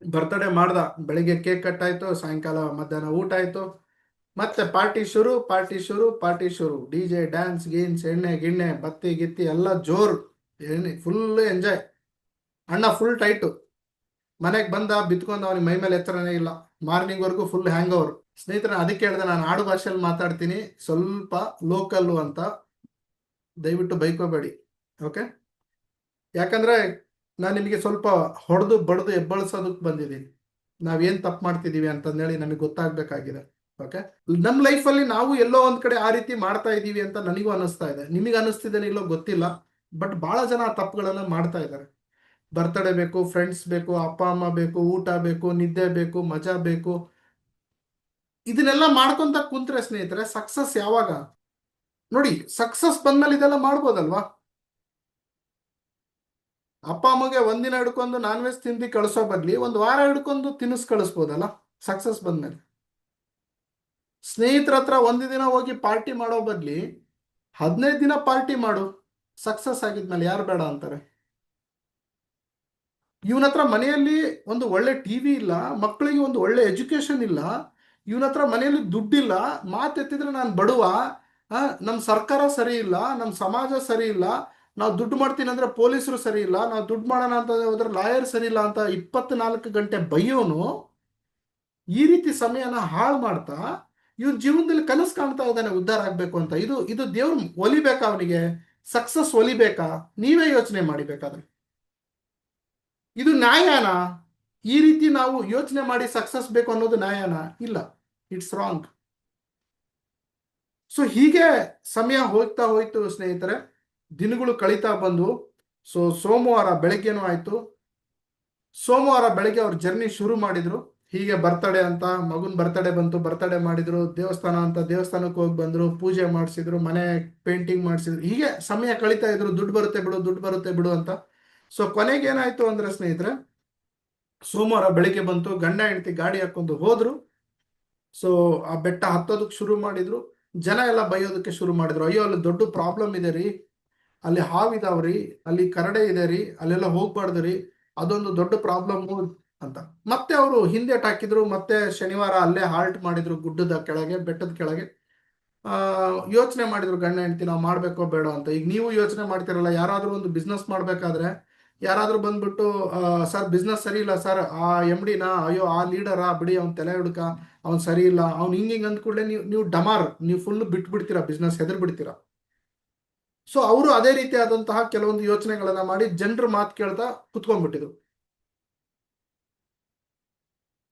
ಬರ್ತಡೇ ಮಾಡ್ದ. ಬೆಳಿಗ್ಗೆ ಕೇಕ್ ಕಟ್ ಆಯ್ತು, ಸಾಯಂಕಾಲ ಮಧ್ಯಾಹ್ನ ಊಟ ಆಯ್ತು, ಮತ್ತೆ ಪಾರ್ಟಿ ಶುರು, ಪಾರ್ಟಿ ಶುರು, ಪಾರ್ಟಿ ಶುರು. DJ ಡ್ಯಾನ್ಸ್ ಗೀನ್ಸ್, ಎಣ್ಣೆ ಗಿಣ್ಣೆ, ಬತ್ತಿ ಗಿತ್ತಿ ಎಲ್ಲ ಜೋರು, ಫುಲ್ ಎಂಜಾಯ್. ಅಣ್ಣ ಫುಲ್ ಟೈಟು. ಮನೆಗೆ ಬಂದ, ಬಿತ್ಕೊಂಡ, ಅವನಿಗೆ ಮೈ ಮೇಲೆ ಎತ್ತರನೇ ಇಲ್ಲ, ಮಾರ್ನಿಂಗ್ ವರ್ಗು ಫುಲ್ ಹ್ಯಾಂಗ್ ಓವರ್. ಸ್ನೇಹಿತರೆ, ಅದಕ್ಕೆ ಹೇಳಿದೆ ನಾನು ಆಡು ಭಾಷೆಯಲ್ಲಿ ಮಾತಾಡ್ತೀನಿ, ಸ್ವಲ್ಪ ಲೋಕಲ್ಲು ಅಂತ, ದಯವಿಟ್ಟು ಬೈಕೋಬೇಡಿ, ಓಕೆ? ಯಾಕಂದ್ರೆ ನಾನು ನಿಮಗೆ ಸ್ವಲ್ಪ ಹೊಡೆದು ಬಡ್ದು ಎಬ್ಬಳಿಸೋದಕ್ಕೆ ಬಂದಿದ್ದೀನಿ. ನಾವೇನ್ ತಪ್ಪು ಮಾಡ್ತಿದೀವಿ ಅಂತಂದೇಳಿ ನಮಗೆ ಗೊತ್ತಾಗ್ಬೇಕಾಗಿದೆ, ಓಕೆ? ನಮ್ಮ ಲೈಫಲ್ಲಿ ನಾವು ಎಲ್ಲೋ ಒಂದ್ ಕಡೆ ಆ ರೀತಿ ಮಾಡ್ತಾ ಇದ್ದೀವಿ ಅಂತ ನನಗೂ ಅನಿಸ್ತಾ ಇದೆ. ನಿಮಗೆ ಅನಿಸ್ತಿದ್ದೇನೆ ಇಲ್ಲೋ ಗೊತ್ತಿಲ್ಲ, ಬಟ್ ಬಹಳ ಜನ ಆ ತಪ್ಪುಗಳನ್ನ ಮಾಡ್ತಾ ಇದ್ದಾರೆ. ಬರ್ತಡೇ ಬೇಕು, ಫ್ರೆಂಡ್ಸ್ ಬೇಕು, ಅಪ್ಪ ಅಮ್ಮ ಬೇಕು, ಊಟ ಬೇಕು, ನಿದ್ದೆ ಬೇಕು, ಮಜಾ ಬೇಕು, ಇದನ್ನೆಲ್ಲ ಮಾಡ್ಕೊಂತ ಕುಂತ್ರೆ ಸ್ನೇಹಿತರೆ ಸಕ್ಸಸ್ ಯಾವಾಗ? ನೋಡಿ, ಸಕ್ಸಸ್ ಬಂದ್ಮೇಲೆ ಇದೆಲ್ಲ ಮಾಡ್ಬೋದಲ್ವಾ? ಅಪ್ಪ ಅಮ್ಮಗೆ ಒಂದಿನ ಹಿಡ್ಕೊಂಡು ನಾನ್ ವೆಜ್ ತಿಂದು ಕಳಿಸೋ ಬದ್ಲಿ ಒಂದು ವಾರ ಹಿಡ್ಕೊಂಡು ತಿನ್ನಿಸ್ ಕಳಿಸ್ಬೋದಲ್ಲ ಸಕ್ಸಸ್ ಬಂದ್ಮೇಲೆ. ಸ್ನೇಹಿತರ ಹತ್ರ 1 ದಿನ ಹೋಗಿ ಪಾರ್ಟಿ ಮಾಡೋ ಬದ್ಲಿ 15 ದಿನ ಪಾರ್ಟಿ ಮಾಡು, ಸಕ್ಸಸ್ ಆಗಿದ್ಮೇಲೆ ಯಾರು ಬೇಡ ಅಂತಾರೆ? ಇವನ ಹತ್ರ ಮನೆಯಲ್ಲಿ ಒಂದು ಒಳ್ಳೆ ಟಿವಿ ಇಲ್ಲ, ಮಕ್ಕಳಿಗೆ ಒಂದು ಒಳ್ಳೆ ಎಜುಕೇಶನ್ ಇಲ್ಲ, ಇವನ ಹತ್ರ ಮನೆಯಲ್ಲಿ ದುಡ್ಡಿಲ್ಲ, ಮಾತೆತ್ತಿದ್ರೆ ನಾನು ಬಡವ, ನಮ್ಮ ಸರ್ಕಾರ ಸರಿ ಇಲ್ಲ, ನಮ್ಮ ಸಮಾಜ ಸರಿ ಇಲ್ಲ, ನಾವು ದುಡ್ಡು ಮಾಡ್ತೀನಿ ಅಂದ್ರೆ ಪೊಲೀಸರು ಸರಿ ಇಲ್ಲ, ನಾವು ದುಡ್ಡು ಮಾಡೋಣ ಅಂತ ಹೋದ್ರೆ ಲಾಯರ್ ಸರಿ ಇಲ್ಲ ಅಂತ 24 ಗಂಟೆ ಬೈಯೋನು ಈ ರೀತಿ ಸಮಯನ ಹಾಳು ಮಾಡ್ತಾ ಇವನ್ ಜೀವನದಲ್ಲಿ ಕನಸು ಕಾಣ್ತಾ ಇದ್ದಾನೆ ಉದ್ಧಾರ ಆಗ್ಬೇಕು ಅಂತ. ಇದು ದೇವ್ರು ಒಲಿಬೇಕಾ ಅವನಿಗೆ? ಸಕ್ಸಸ್ ಒಲಿಬೇಕಾ? ನೀವೇ ಯೋಚನೆ ಮಾಡಿಬೇಕಾದ್ರೆ. ಇದು ನ್ಯಾಯನಾ? ಈ ರೀತಿ ನಾವು ಯೋಚನೆ ಮಾಡಿ ಸಕ್ಸಸ್ ಬೇಕು ಅನ್ನೋದು ನ್ಯಾಯನಾ? ಇಲ್ಲ, ಇಟ್ಸ್ ರಾಂಗ್. ಸೊ ಹೀಗೆ ಸಮಯ ಹೋಗ್ತಾ ಹೋಯ್ತು ಸ್ನೇಹಿತರೆ, ದಿನಗಳು ಕಳೀತಾ ಬಂದು. ಸೊ ಸೋಮವಾರ ಬೆಳಗ್ಗೆನೂ ಆಯ್ತು. ಸೋಮವಾರ ಬೆಳಗ್ಗೆ ಅವ್ರ ಜರ್ನಿ ಶುರು ಮಾಡಿದ್ರು. ಹೀಗೆ ಬರ್ತಡೇ ಅಂತ, ಮಗುನ್ ಬರ್ತಡೇ ಬಂತು, ಬರ್ತಡೇ ಮಾಡಿದ್ರು, ದೇವಸ್ಥಾನ ಅಂತ ದೇವಸ್ಥಾನಕ್ಕೆ ಹೋಗಿ ಬಂದ್ರು, ಪೂಜೆ ಮಾಡಿಸಿದ್ರು, ಮನೆ ಪೇಂಟಿಂಗ್ ಮಾಡಿಸಿದ್ರು, ಹೀಗೆ ಸಮಯ ಕಳೀತಾ ಇದ್ರು. ದುಡ್ಡು ಬರುತ್ತೆ ಬಿಡು, ದುಡ್ಡು ಬರುತ್ತೆ ಬಿಡು ಅಂತ. ಸೊ ಕೊನೆಗೆ ಏನಾಯ್ತು ಅಂದ್ರೆ ಸ್ನೇಹಿತರೆ, ಸೋಮವಾರ ಬೆಳಿಗ್ಗೆ ಬಂತು, ಗಂಡ ಹೆಂಡತಿ ಗಾಡಿ ಹಾಕೊಂಡು ಹೋದ್ರು. ಸೊ ಆ ಬೆಟ್ಟ ಹತ್ತೋದಕ್ಕೆ ಶುರು ಮಾಡಿದ್ರು. ಜನ ಎಲ್ಲ ಬೈಯೋದಕ್ಕೆ ಶುರು ಮಾಡಿದ್ರು, ಅಯ್ಯೋ ಅಲ್ಲಿ ದೊಡ್ಡ ಪ್ರಾಬ್ಲಮ್ ಇದೆ ರೀ, ಅಲ್ಲಿ ಹಾವಿದಾವ್ರಿ, ಅಲ್ಲಿ ಕರಡೆ ಇದೆ ರೀ, ಅಲ್ಲೆಲ್ಲ ಹೋಗ್ಬಾರ್ದು ರೀ, ಅದೊಂದು ದೊಡ್ಡ ಪ್ರಾಬ್ಲಮ್ ಅಂತ. ಮತ್ತೆ ಅವರು ಹಿಂದೆ ಹಾಕಿದ್ರು. ಮತ್ತೆ ಶನಿವಾರ ಅಲ್ಲೇ ಹಾಲ್ಟ್ ಮಾಡಿದ್ರು, ಗುಡ್ಡದ ಕೆಳಗೆ, ಬೆಟ್ಟದ ಕೆಳಗೆ. ಯೋಚನೆ ಮಾಡಿದ್ರು ಗಂಡ ಹೆಂಡತಿ ನಾವು ಮಾಡಬೇಕೋ ಬೇಡ ಅಂತ. ಈಗ ನೀವು ಯೋಚನೆ ಮಾಡ್ತಿರಲ್ಲ, ಯಾರಾದರೂ ಒಂದು ಬಿಸ್ನೆಸ್ ಮಾಡಬೇಕಾದ್ರೆ ಯಾರಾದರೂ ಬಂದ್ಬಿಟ್ಟು ಸರ್ ಬಿಸ್ನೆಸ್ ಸರಿ ಇಲ್ಲ ಸರ್, ಆ ಎಮ್ ಡಿನ ಅಯ್ಯೋ ಆ ಲೀಡರಾ ಬಿಡಿ ಅವ್ನು ತಲೆ ಹುಡುಕ ಅವ್ನು ಸರಿ ಇಲ್ಲ ಅವ್ನು ಹಿಂಗೆ ಅಂದ ಕೂಡಲೇ ನೀವು ಡಮಾರ್ ನೀವು ಫುಲ್ ಬಿಟ್ಬಿಡ್ತೀರಾ, ಬಿಸ್ನೆಸ್ ಹೆದರ್ ಬಿಡ್ತೀರಾ. ಸೊ ಅವರು ಅದೇ ರೀತಿಯಾದಂತಹ ಕೆಲವೊಂದು ಯೋಚನೆಗಳನ್ನ ಮಾಡಿ ಜನರ ಮಾತು ಕೇಳ್ತಾ ಕುತ್ಕೊಂಡ್ಬಿಟ್ಟಿದ್ರು.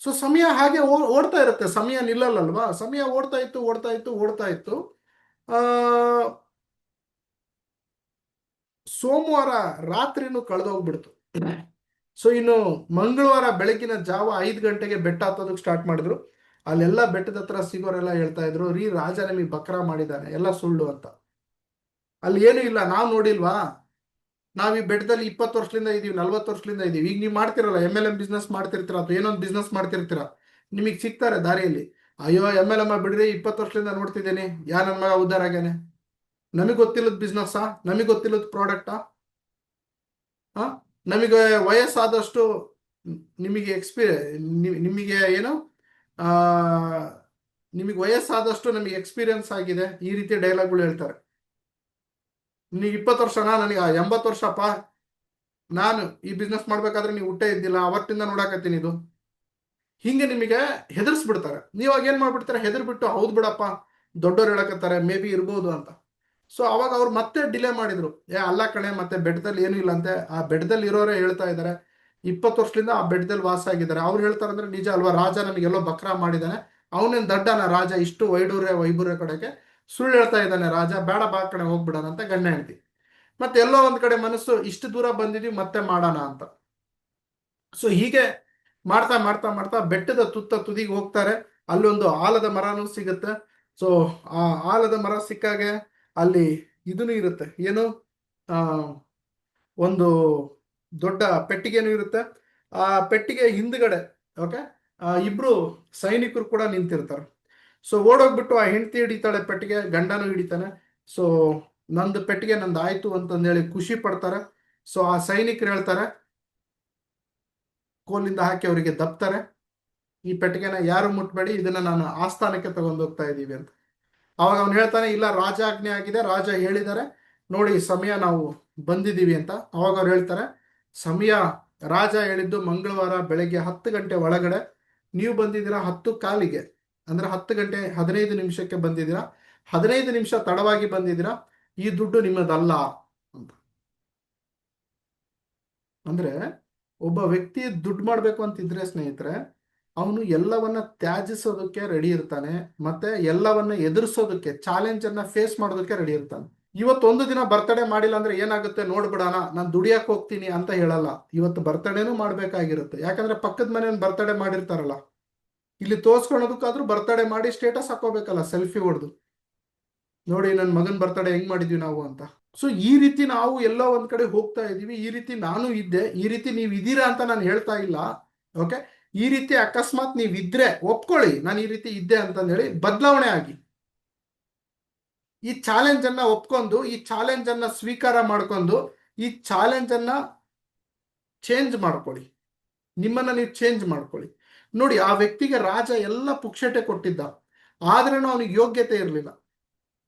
ಸೊ ಸಮಯ ಹಾಗೆ ಓಡ್ತಾ ಇರುತ್ತೆ, ಸಮಯ ನಿಲ್ಲಲ್ಲಲ್ವಾ, ಸಮಯ ಓಡ್ತಾ ಇತ್ತು ಓಡ್ತಾ ಇತ್ತು ಓಡ್ತಾ ಇತ್ತು. ಆ ಸೋಮವಾರ ರಾತ್ರಿನೂ ಕಳೆದೋಗ್ಬಿಡ್ತು. ಸೊ ಇನ್ನು ಮಂಗಳವಾರ ಬೆಳಗಿನ ಜಾವ 5 ಗಂಟೆಗೆ ಬೆಟ್ಟ ಹತ್ತೋದಕ್ಕೆ ಸ್ಟಾರ್ಟ್ ಮಾಡಿದ್ರು. ಅಲ್ಲೆಲ್ಲ ಬೆಟ್ಟದ ಹತ್ರ ಸಿಗೋರೆಲ್ಲ ಹೇಳ್ತಾ ಇದ್ರು, ರೀ ರಾಜ ನಮಗೆ ಬಕ್ರಾ ಮಾಡಿದ್ದಾನೆ, ಎಲ್ಲ ಸುಳ್ಳು ಅಂತ. ಅಲ್ಲಿ ಏನು ಇಲ್ಲ, ನಾವು ನೋಡಿಲ್ವಾ, ನಾವ್ ಈ ಬೆಟ್ಟದಲ್ಲಿ 20 ವರ್ಷದಿಂದ ಇದೀವಿ, 40 ವರ್ಷದಿಂದ ಇದೀವಿ. ಈಗ ನೀವು ಮಾಡ್ತಿರಲ್ಲ MLM ಬಿಸ್ನೆಸ್ ಮಾಡ್ತಿರ್ತೀರ ಅಥವಾ ಏನೊಂದು ಬಿಸ್ನೆಸ್ ಮಾಡ್ತಿರ್ತೀರ, ನಿಮಗೆ ಸಿಗ್ತಾರೆ ದಾರಿಯಲ್ಲಿ, ಅಯ್ಯೋ MLM ಬಿಡ್ರಿ 20 ವರ್ಷದಿಂದ ನೋಡ್ತಿದ್ದೇನೆ, ಯಾ ನನ್ನ ಮಗ ಉದ್ದಾರ ಆಗ್ಯಾನೆ, ನಮಗೆ ಗೊತ್ತಿಲ್ಲದ ಬಿಸ್ನೆಸ್ಸಾ, ನಮಗೆ ಗೊತ್ತಿಲ್ಲದ ಪ್ರಾಡಕ್ಟಾ, ನಮಗೆ ವಯಸ್ಸಾದಷ್ಟು ನಿಮಗೆ ನಿಮಗೆ ಏನು ಆ ನಿಮಗೆ ವಯಸ್ಸಾದಷ್ಟು ನಮಗೆ ಎಕ್ಸ್ಪೀರಿಯನ್ಸ್ ಆಗಿದೆ, ಈ ರೀತಿ ಡೈಲಾಗ್ಗಳು ಹೇಳ್ತಾರೆ. ನೀವು 20 ವರ್ಷನಾ, ನನಗೆ 80 ವರ್ಷಪ್ಪ, ನಾನು ಈ ಬಿಸ್ನೆಸ್ ಮಾಡ್ಬೇಕಾದ್ರೆ ನೀವು ಹುಟ್ಟೇ ಇದ್ದಿಲ್ಲ, ಅವತ್ತಿಂದ ನೋಡಾಕತ್ತೀನಿ ಇದು, ಹಿಂಗೆ ನಿಮಗೆ ಹೆದರ್ಸ್ಬಿಡ್ತಾರೆ. ನೀವಾಗ ಏನ್ ಮಾಡ್ಬಿಡ್ತಾರೆ, ಹೆದರ್ಬಿಟ್ಟು ಹೌದು ಬಿಡಪ್ಪ ದೊಡ್ಡವ್ರು ಹೇಳಕತ್ತಾರೆ ಮೇ ಬಿ ಇರ್ಬೋದು ಅಂತ. ಸೊ ಅವಾಗ ಅವ್ರು ಮತ್ತೆ ಡಿಲೇ ಮಾಡಿದ್ರು, ಅಲ್ಲ ಕಣೆ ಮತ್ತೆ ಬೆಟ್ಟದಲ್ಲಿ ಏನೂ ಇಲ್ಲ ಅಂತೆ, ಆ ಬೆಟ್ಟದಲ್ಲಿ ಇರೋರೇ ಹೇಳ್ತಾ ಇದ್ದಾರೆ 20 ವರ್ಷದಿಂದ ಆ ಬೆಟ್ಟದಲ್ಲಿ ವಾಸ ಆಗಿದ್ದಾರೆ, ಅವ್ರು ಹೇಳ್ತಾರೆ ಅಂದ್ರೆ ನಿಜ ಅಲ್ವಾ, ರಾಜ ನಮಗೆಲ್ಲೋ ಬಕ್ರಾ ಮಾಡಿದ್ದಾನೆ, ಅವನೇನ್ ದಡ್ಡನ ರಾಜ, ಇಷ್ಟು ವೈಭೂರ್ಯ ಕಡೆಗೆ ಸುಳ್ಳು ಹೇಳ್ತಾ ಇದ್ದಾನೆ ರಾಜ, ಬೇಡ ಬಾ ಕಡೆ ಹೋಗ್ಬಿಡೋಣ ಅಂತ ಗಂಡ ಹೆಂಡತಿ. ಮತ್ತೆ ಎಲ್ಲೋ ಒಂದ್ ಕಡೆ ಮನಸ್ಸು, ಇಷ್ಟು ದೂರ ಬಂದಿದ್ವಿ ಮತ್ತೆ ಮಾಡೋಣ ಅಂತ. ಸೊ ಹೀಗೆ ಮಾಡ್ತಾ ಮಾಡ್ತಾ ಮಾಡ್ತಾ ಬೆಟ್ಟದ ತುದಿಗೆ ಹೋಗ್ತಾರೆ. ಅಲ್ಲೊಂದು ಆಲದ ಮರನೂ ಸಿಗುತ್ತೆ. ಸೊ ಆ ಆಲದ ಮರ ಸಿಕ್ಕಾಗೆ ಅಲ್ಲಿ ಇದೂ ಇರುತ್ತೆ, ಏನು ಒಂದು ದೊಡ್ಡ ಪೆಟ್ಟಿಗೆನೂ ಇರುತ್ತೆ. ಆ ಪೆಟ್ಟಿಗೆ ಹಿಂದ್ಗಡೆ ಓಕೆ ಇಬ್ರು ಸೈನಿಕರು ಕೂಡ ನಿಂತಿರ್ತಾರೆ. ಸೊ ಓಡೋಗ್ಬಿಟ್ಟು ಆ ಹೆಂಡತಿ ಹಿಡಿತಾಳೆ ಪೆಟ್ಟಿಗೆ, ಗಂಡನೂ ಹಿಡಿತಾನೆ. ಸೊ ನಂದು ಪೆಟ್ಟಿಗೆ ನಂದು ಆಯ್ತು ಅಂತಂದೇಳಿ ಖುಷಿ ಪಡ್ತಾರೆ. ಸೊ ಆ ಸೈನಿಕರು ಹೇಳ್ತಾರೆ, ಕೋಲಿಂದ ಹಾಕಿ ಅವರಿಗೆ ದಬ್ತಾರೆ, ಈ ಪೆಟ್ಟಿಗೆನ ಯಾರು ಮುಟ್ಬೇಡಿ, ಇದನ್ನ ನಾನು ಆಸ್ಥಾನಕ್ಕೆ ತಗೊಂಡೋಗ್ತಾ ಇದ್ದೀವಿ ಅಂತ. ಅವಾಗ ಅವ್ನು ಹೇಳ್ತಾನೆ, ಇಲ್ಲ ರಾಜ ಆಜ್ಞೆ ಆಗಿದೆ, ರಾಜ ಹೇಳಿದ್ದಾರೆ ನೋಡಿ ಸಮಯ ನಾವು ಬಂದಿದ್ದೀವಿ ಅಂತ. ಅವಾಗ ಅವ್ರು ಹೇಳ್ತಾರೆ, ಸಮಯ ರಾಜ ಹೇಳಿದ್ದು ಮಂಗಳವಾರ ಬೆಳಗ್ಗೆ 10 ಗಂಟೆ ಒಳಗಡೆ, ನೀವು ಬಂದಿದ್ದೀರಾ 10:15 ಅಂದ್ರೆ 10 ಗಂಟೆ 15 ನಿಮಿಷಕ್ಕೆ ಬಂದಿದ್ದೀರಾ, 15 ನಿಮಿಷ ತಡವಾಗಿ ಬಂದಿದ್ದೀರಾ, ಈ ದುಡ್ಡು ನಿಮ್ಮದಲ್ಲ ಅಂತ. ಅಂದ್ರೆ ಒಬ್ಬ ವ್ಯಕ್ತಿ ದುಡ್ಡು ಮಾಡ್ಬೇಕು ಅಂತಿದ್ರೆ ಸ್ನೇಹಿತರೆ, ಅವನು ಎಲ್ಲವನ್ನ ತ್ಯಾಜಿಸೋದಕ್ಕೆ ರೆಡಿ ಇರ್ತಾನೆ, ಮತ್ತೆ ಎಲ್ಲವನ್ನ ಎದುರಿಸೋದಕ್ಕೆ, ಚಾಲೆಂಜ್ ಅನ್ನ ಫೇಸ್ ಮಾಡೋದಕ್ಕೆ ರೆಡಿ ಇರ್ತಾನೆ. ಇವತ್ತೊಂದು ದಿನ ಬರ್ತಡೇ ಮಾಡಿಲ್ಲ ಅಂದ್ರೆ ಏನಾಗುತ್ತೆ ನೋಡ್ಬಿಡೋಣ, ನಾನು ದುಡಿಯಕ್ಕೆ ಹೋಗ್ತೀನಿ ಅಂತ ಹೇಳಲ್ಲ, ಇವತ್ತು ಬರ್ತಡೇನೂ ಮಾಡ್ಬೇಕಾಗಿರುತ್ತೆ. ಯಾಕಂದ್ರೆ ಪಕ್ಕದ ಮನೆಯವ್ನು ಬರ್ತಡೇ ಮಾಡಿರ್ತಾರಲ್ಲ, ಇಲ್ಲಿ ತೋರ್ಸ್ಕೊಳೋದಕ್ಕಾದ್ರೂ ಬರ್ತಡೇ ಮಾಡಿ ಸ್ಟೇಟಸ್ ಹಾಕೋಬೇಕಲ್ಲ, ಸೆಲ್ಫಿ ಹೊಡೆದು ನೋಡಿ ನನ್ನ ಮಗನ ಬರ್ತಡೇ ಹೆಂಗ್ ಮಾಡಿದ್ವಿ ನಾವು ಅಂತ. ಸೊ ಈ ರೀತಿ ನಾವು ಎಲ್ಲ ಒಂದ್ ಕಡೆ ಹೋಗ್ತಾ ಇದೀವಿ. ಈ ರೀತಿ ನಾನು ಇದ್ದೆ, ಈ ರೀತಿ ನೀವು ಇದ್ದೀರಾ ಅಂತ ನಾನು ಹೇಳ್ತಾ ಇಲ್ಲ. ಓಕೆ, ಈ ರೀತಿ ಅಕಸ್ಮಾತ್ ನೀವು ಇದ್ರೆ ಒಪ್ಕೊಳ್ಳಿ, ನಾನು ಈ ರೀತಿ ಇದ್ದೆ ಅಂತಂದೇಳಿ ಬದಲಾವಣೆ ಆಗಿ ಈ ಚಾಲೆಂಜ್ ಅನ್ನ ಒಪ್ಕೊಂಡು, ಈ ಚಾಲೆಂಜ್ ಅನ್ನ ಸ್ವೀಕಾರ ಮಾಡ್ಕೊಂಡು, ಈ ಚಾಲೆಂಜ್ ಅನ್ನ ಚೇಂಜ್ ಮಾಡ್ಕೊಳ್ಳಿ, ನಿಮ್ಮನ್ನ ನೀವು ಚೇಂಜ್ ಮಾಡ್ಕೊಳ್ಳಿ. ನೋಡಿ, ಆ ವ್ಯಕ್ತಿಗೆ ರಾಜ ಎಲ್ಲ ಪುಕ್ಷಟೆ ಕೊಟ್ಟಿದ್ದ, ಆದ್ರೇನು ಅವನಿಗೆ ಯೋಗ್ಯತೆ ಇರಲಿಲ್ಲ,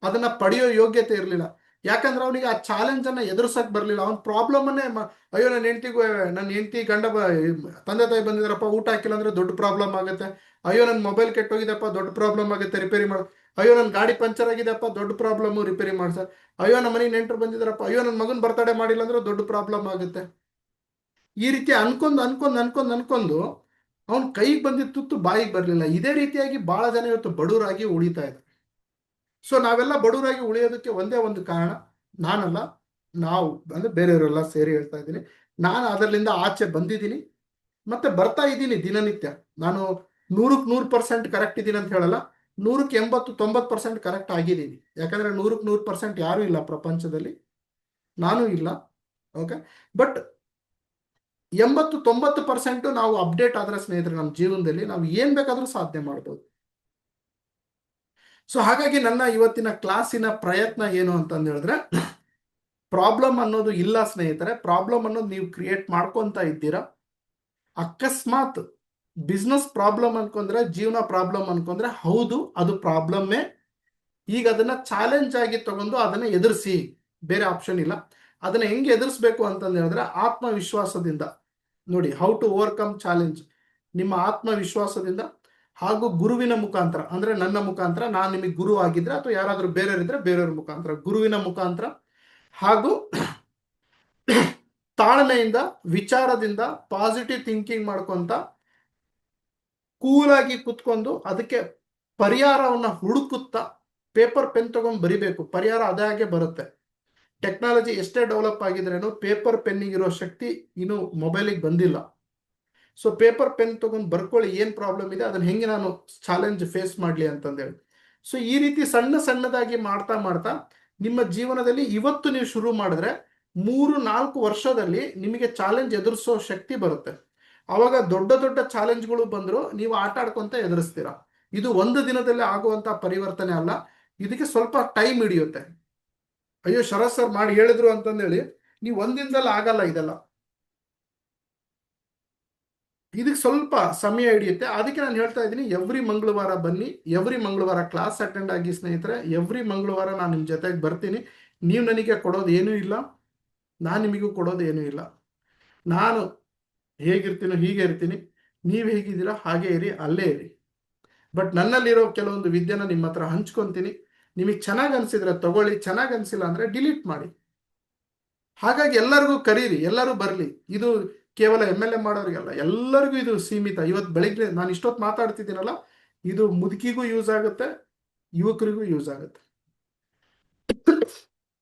ಅದನ್ನ ಪಡೆಯೋ ಯೋಗ್ಯತೆ ಇರಲಿಲ್ಲ. ಯಾಕಂದ್ರೆ ಅವನಿಗೆ ಆ ಚಾಲೆಂಜ್ ಅನ್ನ ಎದುರಿಸಕ್ ಬರಲಿಲ್ಲ. ಅವ್ನ ಪ್ರಾಬ್ಲಮ್ ಅನ್ನೇ, ಅಯ್ಯೋ ನನ್ನ ಹೆಂಡತಿ ಗಂಡ ತಂದೆ ತಾಯಿ ಬಂದಿದಾರಪ್ಪ, ಊಟ ಹಾಕಿಲ್ಲ ಅಂದ್ರೆ ದೊಡ್ಡ ಪ್ರಾಬ್ಲಮ್ ಆಗುತ್ತೆ, ಅಯ್ಯೋ ನನ್ನ ಮೊಬೈಲ್ ಕೆಟ್ಟೋಗಿದೆಪ್ಪ ದೊಡ್ಡ ಪ್ರಾಬ್ಲಮ್ ಆಗುತ್ತೆ, ರಿಪೇರಿ ಮಾಡ, ಅಯ್ಯೋ ನನ್ನ ಗಾಡಿ ಪಂಚರ್ ಆಗಿದೆಪ್ಪ ದೊಡ್ಡ ಪ್ರಾಬ್ಲಮ್, ರಿಪೇರಿ ಮಾಡ್ಸ, ಅಯ್ಯೋ ನಮ್ಮ ಮನೆಗೆ ನೆಂಟರು ಬಂದಿದಾರಪ್ಪ, ಅಯ್ಯೋ ನನ್ನ ಮಗನ ಬರ್ತಡೇ ಮಾಡಿಲ್ಲ ಅಂದ್ರೆ ದೊಡ್ಡ ಪ್ರಾಬ್ಲಮ್ ಆಗುತ್ತೆ. ಈ ರೀತಿ ಅನ್ಕೊಂಡು ಅವನ್ ಕೈಗೆ ಬಂದಿದ್ದ ತುತ್ತು ಬಾಯಿಗೆ ಬರಲಿಲ್ಲ. ಇದೇ ರೀತಿಯಾಗಿ ಬಹಳ ಜನ ಇವತ್ತು ಬಡವರಾಗಿ ಉಳಿತಾ ಇದ್ದಾರೆ. ಸೊ ನಾವೆಲ್ಲ ಬಡವರಾಗಿ ಉಳಿಯೋದಕ್ಕೆ ಒಂದೇ ಒಂದು ಕಾರಣ, ನಾನಲ್ಲ, ನಾವು ಅಂದ್ರೆ ಬೇರೆಯವರೆಲ್ಲ ಸೇರಿ ಹೇಳ್ತಾ ಇದ್ದೀನಿ, ನಾನು ಅದರಿಂದ ಆಚೆ ಬಂದಿದ್ದೀನಿ ಮತ್ತೆ ಬರ್ತಾ ಇದ್ದೀನಿ ದಿನನಿತ್ಯ. ನಾನು 100% ಕರೆಕ್ಟ್ ಇದ್ದೀನಿ ಅಂತ ಹೇಳಲ್ಲ, 180-90% ಕರೆಕ್ಟ್ ಆಗಿದ್ದೀನಿ. ಯಾಕಂದ್ರೆ 100% ಯಾರು ಇಲ್ಲ ಪ್ರಪಂಚದಲ್ಲಿ, ನಾನು ಇಲ್ಲ. ಓಕೆ, ಬಟ್ 80-90% ನಾವು ಅಪ್ಡೇಟ್ ಆದ್ರೆ ಸ್ನೇಹಿತರೆ, ನಮ್ಮ ಜೀವನದಲ್ಲಿ ನಾವು ಏನ್ ಬೇಕಾದ್ರೂ ಸಾಧನೆ ಮಾಡ್ಬೋದು. ಸೊ ಹಾಗಾಗಿ ನನ್ನ ಇವತ್ತಿನ ಕ್ಲಾಸಿನ ಪ್ರಯತ್ನ ಏನು ಅಂತಂದು ಹೇಳಿದ್ರೆ, ಪ್ರಾಬ್ಲಮ್ ಅನ್ನೋದು ಇಲ್ಲ ಸ್ನೇಹಿತರೆ, ಪ್ರಾಬ್ಲಮ್ ಅನ್ನೋದು ನೀವು ಕ್ರಿಯೇಟ್ ಮಾಡ್ಕೊಂತ ಇದ್ದೀರಾ. ಅಕಸ್ಮಾತ್ ಬಿಸ್ನೆಸ್ ಪ್ರಾಬ್ಲಮ್ ಅನ್ಕೊಂಡ್ರೆ, ಜೀವನ ಪ್ರಾಬ್ಲಮ್ ಅನ್ಕೊಂಡ್ರೆ, ಹೌದು ಅದು ಪ್ರಾಬ್ಲಮ್ಮೇ. ಈಗ ಅದನ್ನ ಚಾಲೆಂಜ್ ಆಗಿ ತಗೊಂಡು ಅದನ್ನ ಎದುರಿಸಿ, ಬೇರೆ ಆಪ್ಷನ್ ಇಲ್ಲ. ಅದನ್ನ ಹೆಂಗೆ ಎದುರಿಸ್ಬೇಕು ಅಂತಂದು ಹೇಳಿದ್ರೆ ಆತ್ಮವಿಶ್ವಾಸದಿಂದ. ನೋಡಿ, ಹೌ ಟು ಓವರ್ಕಮ್ ಚಾಲೆಂಜ್, ನಿಮ್ಮ ಆತ್ಮವಿಶ್ವಾಸದಿಂದ ಹಾಗೂ ಗುರುವಿನ ಮುಖಾಂತರ, ಅಂದ್ರೆ ನನ್ನ ಮುಖಾಂತರ, ನಾನು ನಿಮಗೆ ಗುರು ಆಗಿದ್ರೆ ಅಥವಾ ಯಾರಾದ್ರೂ ಬೇರೆಯವರಿದ್ರೆ ಬೇರೆಯವ್ರ ಮುಖಾಂತರ, ಗುರುವಿನ ಮುಖಾಂತರ ಹಾಗೂ ತಾಳ್ಮೆಯಿಂದ, ವಿಚಾರದಿಂದ, ಪಾಸಿಟಿವ್ ಥಿಂಕಿಂಗ್ ಮಾಡ್ಕೊಂತ ಕೂಲಾಗಿ ಕುತ್ಕೊಂಡು ಅದಕ್ಕೆ ಪರಿಹಾರವನ್ನ ಹುಡುಕುತ್ತಾ ಪೇಪರ್ ಪೆನ್ ತಗೊಂಡು ಬರಿಬೇಕು. ಪರಿಹಾರ ಅದಾಗೆ ಬರುತ್ತೆ. ಟೆಕ್ನಾಲಜಿ ಎಷ್ಟೇ ಡೆವಲಪ್ ಆಗಿದ್ರೇನು ಪೇಪರ್ ಪೆನ್ನಿಗಿರೋ ಶಕ್ತಿ ಇನ್ನು ಮೊಬೈಲಿಗೆ ಬಂದಿಲ್ಲ. ಸೊ ಪೇಪರ್ ಪೆನ್ ತಗೊಂಡು ಬರ್ಕೊಳ್ಳಿ, ಏನು ಪ್ರಾಬ್ಲಮ್ ಇದೆ, ಅದನ್ನ ಹೆಂಗೆ ನಾನು ಚಾಲೆಂಜ್ ಫೇಸ್ ಮಾಡಲಿ ಅಂತಂದೇಳಿ. ಸೊ ಈ ರೀತಿ ಸಣ್ಣ ಸಣ್ಣದಾಗಿ ಮಾಡ್ತಾ ಮಾಡ್ತಾ ನಿಮ್ಮ ಜೀವನದಲ್ಲಿ ಇವತ್ತು ನೀವು ಶುರು ಮಾಡಿದ್ರೆ 3-4 ವರ್ಷದಲ್ಲಿ ನಿಮಗೆ ಚಾಲೆಂಜ್ ಎದುರಿಸೋ ಶಕ್ತಿ ಬರುತ್ತೆ. ಅವಾಗ ದೊಡ್ಡ ದೊಡ್ಡ ಚಾಲೆಂಜ್ಗಳು ಬಂದರೂ ನೀವು ಆಟ ಆಡ್ಕೊಂತ ಎದುರಿಸ್ತೀರಾ. ಇದು ಒಂದು ದಿನದಲ್ಲಿ ಆಗುವಂತ ಪರಿವರ್ತನೆ ಅಲ್ಲ, ಇದಕ್ಕೆ ಸ್ವಲ್ಪ ಟೈಮ್ ಹಿಡಿಯುತ್ತೆ. ಅಯ್ಯೋ ಶರತ್ ಸರ್ ಮಾಡಿ ಹೇಳಿದ್ರು ಅಂತಂದೇಳಿ ನೀವು ಒಂದಿನದಲ್ಲಿ ಆಗಲ್ಲ ಇದೆಲ್ಲ, ಇದಕ್ಕೆ ಸ್ವಲ್ಪ ಸಮಯ ಹಿಡಿಯುತ್ತೆ. ಅದಕ್ಕೆ ನಾನು ಹೇಳ್ತಾ ಇದ್ದೀನಿ, ಎವ್ರಿ ಮಂಗಳವಾರ ಬನ್ನಿ, ಎವ್ರಿ ಮಂಗಳವಾರ ಕ್ಲಾಸ್ ಅಟೆಂಡ್ ಆಗಿ ಸ್ನೇಹಿತರೆ. ಎವ್ರಿ ಮಂಗಳವಾರ ನಾನು ನಿಮ್ಮ ಜೊತೆಗೆ ಬರ್ತೀನಿ. ನೀವು ನನಗೆ ಕೊಡೋದು ಏನೂ ಇಲ್ಲ, ನಾನು ನಿಮಗೂ ಕೊಡೋದು ಏನೂ ಇಲ್ಲ. ನಾನು ಹೇಗಿರ್ತೀನೋ ಹೀಗೆ ಇರ್ತೀನಿ, ನೀವು ಹೇಗಿದ್ದೀರಾ ಹಾಗೆ ಇರಿ, ಅಲ್ಲೇ ಇರಿ. ಬಟ್ ನನ್ನಲ್ಲಿರೋ ಕೆಲವೊಂದು ವಿದ್ಯೆನ ನಿಮ್ಮ ಹತ್ರ ಹಂಚ್ಕೊತೀನಿ. ನಿಮಗೆ ಚೆನ್ನಾಗಿ ಅನಿಸಿದ್ರೆ ತಗೊಳ್ಳಿ, ಚೆನ್ನಾಗಿ ಅನಿಸಿಲ್ಲ ಅಂದರೆ ಡಿಲೀಟ್ ಮಾಡಿ. ಹಾಗಾಗಿ ಎಲ್ಲರಿಗೂ ಕರೀರಿ, ಎಲ್ಲರೂ ಬರಲಿ. ಇದು ಕೇವಲ MLA ಮಾಡೋರಿಗಲ್ಲ, ಎಲ್ಲರಿಗೂ ಇದು ಸೀಮಿತ. ಇವತ್ತು ಬೆಳಿಗ್ಗೆ ನಾನು ಇಷ್ಟೊತ್ತು ಮಾತಾಡ್ತಿದ್ದೀನಲ್ಲ, ಇದು ಮುದುಕಿಗೂ ಯೂಸ್ ಆಗುತ್ತೆ, ಯುವಕರಿಗೂ ಯೂಸ್ ಆಗುತ್ತೆ.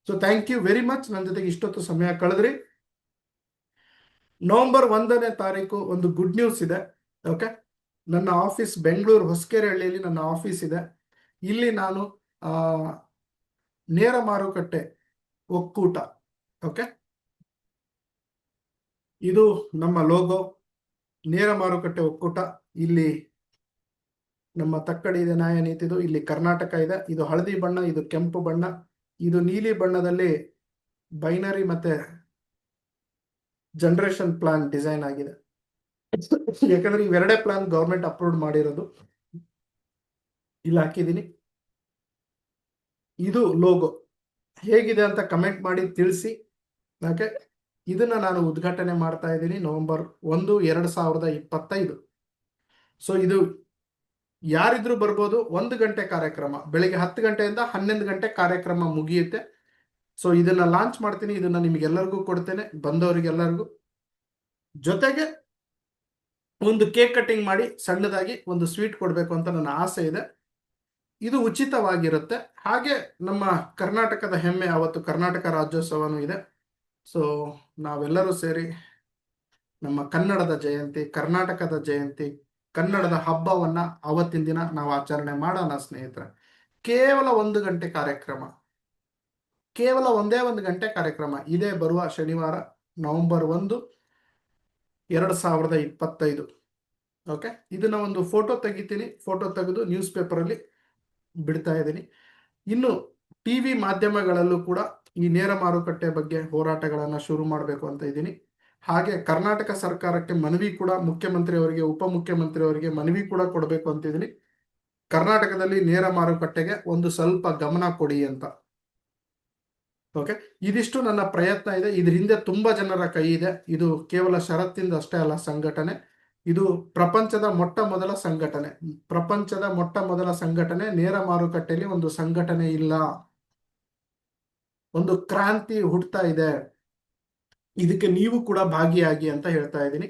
So thank you very much, ನನ್ನ ಜೊತೆಗೆ ಇಷ್ಟೊತ್ತು ಸಮಯ ಕಳೆದ್ರಿ. ನವೆಂಬರ್ 1ನೇ ತಾರೀಕು ಒಂದು ಗುಡ್ ನ್ಯೂಸ್ ಇದೆ. ಓಕೆ, ನನ್ನ ಆಫೀಸ್ ಬೆಂಗಳೂರು ಹೊಸಕೆರೆಹಳ್ಳಿಯಲ್ಲಿ ನನ್ನ ಆಫೀಸ್ ಇದೆ. ಇಲ್ಲಿ ನಾನು ನೇರ ಮಾರುಕಟ್ಟೆ ಒಕ್ಕೂಟ, ಓಕೆ, ಇದು ನಮ್ಮ ಲೋಗೋ, ನೇರ ಮಾರುಕಟ್ಟೆ ಒಕ್ಕೂಟ. ಇಲ್ಲಿ ನಮ್ಮ ತಕ್ಕಡಿ ಇದೆ, ನ್ಯಾಯ ನೀತಿದು. ಇಲ್ಲಿ ಕರ್ನಾಟಕ ಇದೆ, ಇದು ಹಳದಿ ಬಣ್ಣ, ಇದು ಕೆಂಪು ಬಣ್ಣ, ಇದು ನೀಲಿ ಬಣ್ಣದಲ್ಲಿ ಬೈನರಿ ಮತ್ತೆ ಜನರೇಷನ್ ಪ್ಲಾನ್ ಡಿಸೈನ್ ಆಗಿದೆ. ಯಾಕಂದ್ರೆ ಇವೆರಡೇ ಪ್ಲಾನ್ ಗೌರ್ಮೆಂಟ್ ಅಪ್ರೂವ್ ಮಾಡಿರೋದು. ಇಲ್ಲಿ ಹಾಕಿದ್ದೀನಿ. ಇದು ಲೋಗೋ ಹೇಗಿದೆ ಅಂತ ಕಮೆಂಟ್ ಮಾಡಿ ತಿಳಿಸಿ. ಓಕೆ, ಇದನ್ನ ನಾನು ಉದ್ಘಾಟನೆ ಮಾಡ್ತಾ ಇದ್ದೀನಿ ನವೆಂಬರ್ 1, 2025. ಸೊ ಇದು ಯಾರಿದ್ರು ಬರ್ಬೋದು. 1 ಗಂಟೆ ಕಾರ್ಯಕ್ರಮ, ಬೆಳಿಗ್ಗೆ 10 ಗಂಟೆಯಿಂದ 11 ಗಂಟೆ ಕಾರ್ಯಕ್ರಮ ಮುಗಿಯುತ್ತೆ. ಸೊ ಇದನ್ನ ಲಾಂಚ್ ಮಾಡ್ತೀನಿ, ಇದನ್ನ ನಿಮಗೆಲ್ಲರಿಗೂ ಕೊಡ್ತೇನೆ, ಬಂದವರಿಗೆಲ್ಲರಿಗೂ. ಜೊತೆಗೆ ಒಂದು ಕೇಕ್ ಕಟಿಂಗ್ ಮಾಡಿ ಸಣ್ಣದಾಗಿ ಒಂದು ಸ್ವೀಟ್ ಕೊಡಬೇಕು ಅಂತ ನನ್ನ ಆಸೆ ಇದೆ. ಇದು ಉಚಿತವಾಗಿರುತ್ತೆ. ಹಾಗೆ ನಮ್ಮ ಕರ್ನಾಟಕದ ಹೆಮ್ಮೆ, ಅವತ್ತು ಕರ್ನಾಟಕ ರಾಜ್ಯೋತ್ಸವನೂ ಇದೆ. ಸೊ ನಾವೆಲ್ಲರೂ ಸೇರಿ ನಮ್ಮ ಕನ್ನಡದ ಜಯಂತಿ, ಕರ್ನಾಟಕದ ಜಯಂತಿ, ಕನ್ನಡದ ಹಬ್ಬವನ್ನ ಅವತ್ತಿನ ದಿನ ನಾವು ಆಚರಣೆ ಮಾಡೋಣ ಸ್ನೇಹಿತರೆ. ಕೇವಲ 1 ಗಂಟೆ ಕಾರ್ಯಕ್ರಮ, ಕೇವಲ ಒಂದೇ 1 ಗಂಟೆ ಕಾರ್ಯಕ್ರಮ. ಇದೇ ಬರುವ ಶನಿವಾರ ನವೆಂಬರ್ 1, 2025. ಓಕೆ, ಇದನ್ನ ಒಂದು ಫೋಟೋ ತೆಗಿತೀನಿ, ಫೋಟೋ ತೆಗೆದು ನ್ಯೂಸ್ ಪೇಪರಲ್ಲಿ ಬಿಡ್ತಾ ಇದ್ದೀನಿ. ಇನ್ನು TV ಮಾಧ್ಯಮಗಳಲ್ಲೂ ಕೂಡ ಈ ನೇರ ಮಾರುಕಟ್ಟೆ ಬಗ್ಗೆ ಹೋರಾಟಗಳನ್ನು ಶುರು ಮಾಡಬೇಕು ಅಂತ ಇದ್ದೀನಿ. ಹಾಗೆ ಕರ್ನಾಟಕ ಸರ್ಕಾರಕ್ಕೆ ಮನವಿ ಕೂಡ, ಮುಖ್ಯಮಂತ್ರಿಯವರಿಗೆ, ಉಪಮುಖ್ಯಮಂತ್ರಿಯವರಿಗೆ ಮನವಿ ಕೂಡ ಕೊಡಬೇಕು ಅಂತಿದ್ದೀನಿ. ಕರ್ನಾಟಕದಲ್ಲಿ ನೇರ ಮಾರುಕಟ್ಟೆಗೆ ಒಂದು ಸ್ವಲ್ಪ ಗಮನ ಕೊಡಿ ಅಂತ. ಓಕೆ, ಇದಿಷ್ಟು ನನ್ನ ಪ್ರಯತ್ನ ಇದೆ. ಇದ್ರ ಹಿಂದೆ ತುಂಬಾ ಜನರ ಕೈ ಇದೆ. ಇದು ಕೇವಲ ಷರತ್ತಿಂದ ಅಷ್ಟೇ ಅಲ್ಲ ಸಂಘಟನೆ. ಇದು ಪ್ರಪಂಚದ ಮೊಟ್ಟ ಮೊದಲ ಸಂಘಟನೆ, ಪ್ರಪಂಚದ ಮೊಟ್ಟ ಮೊದಲ ಸಂಘಟನೆ. ನೇರ ಮಾರುಕಟ್ಟೆಯಲ್ಲಿ ಒಂದು ಸಂಘಟನೆ ಇಲ್ಲ, ಒಂದು ಕ್ರಾಂತಿ ಹುಟ್ಟುತ್ತಾ ಇದೆ. ಇದಕ್ಕೆ ನೀವು ಕೂಡ ಭಾಗಿಯಾಗಿ ಅಂತ ಹೇಳ್ತಾ ಇದ್ದೀನಿ.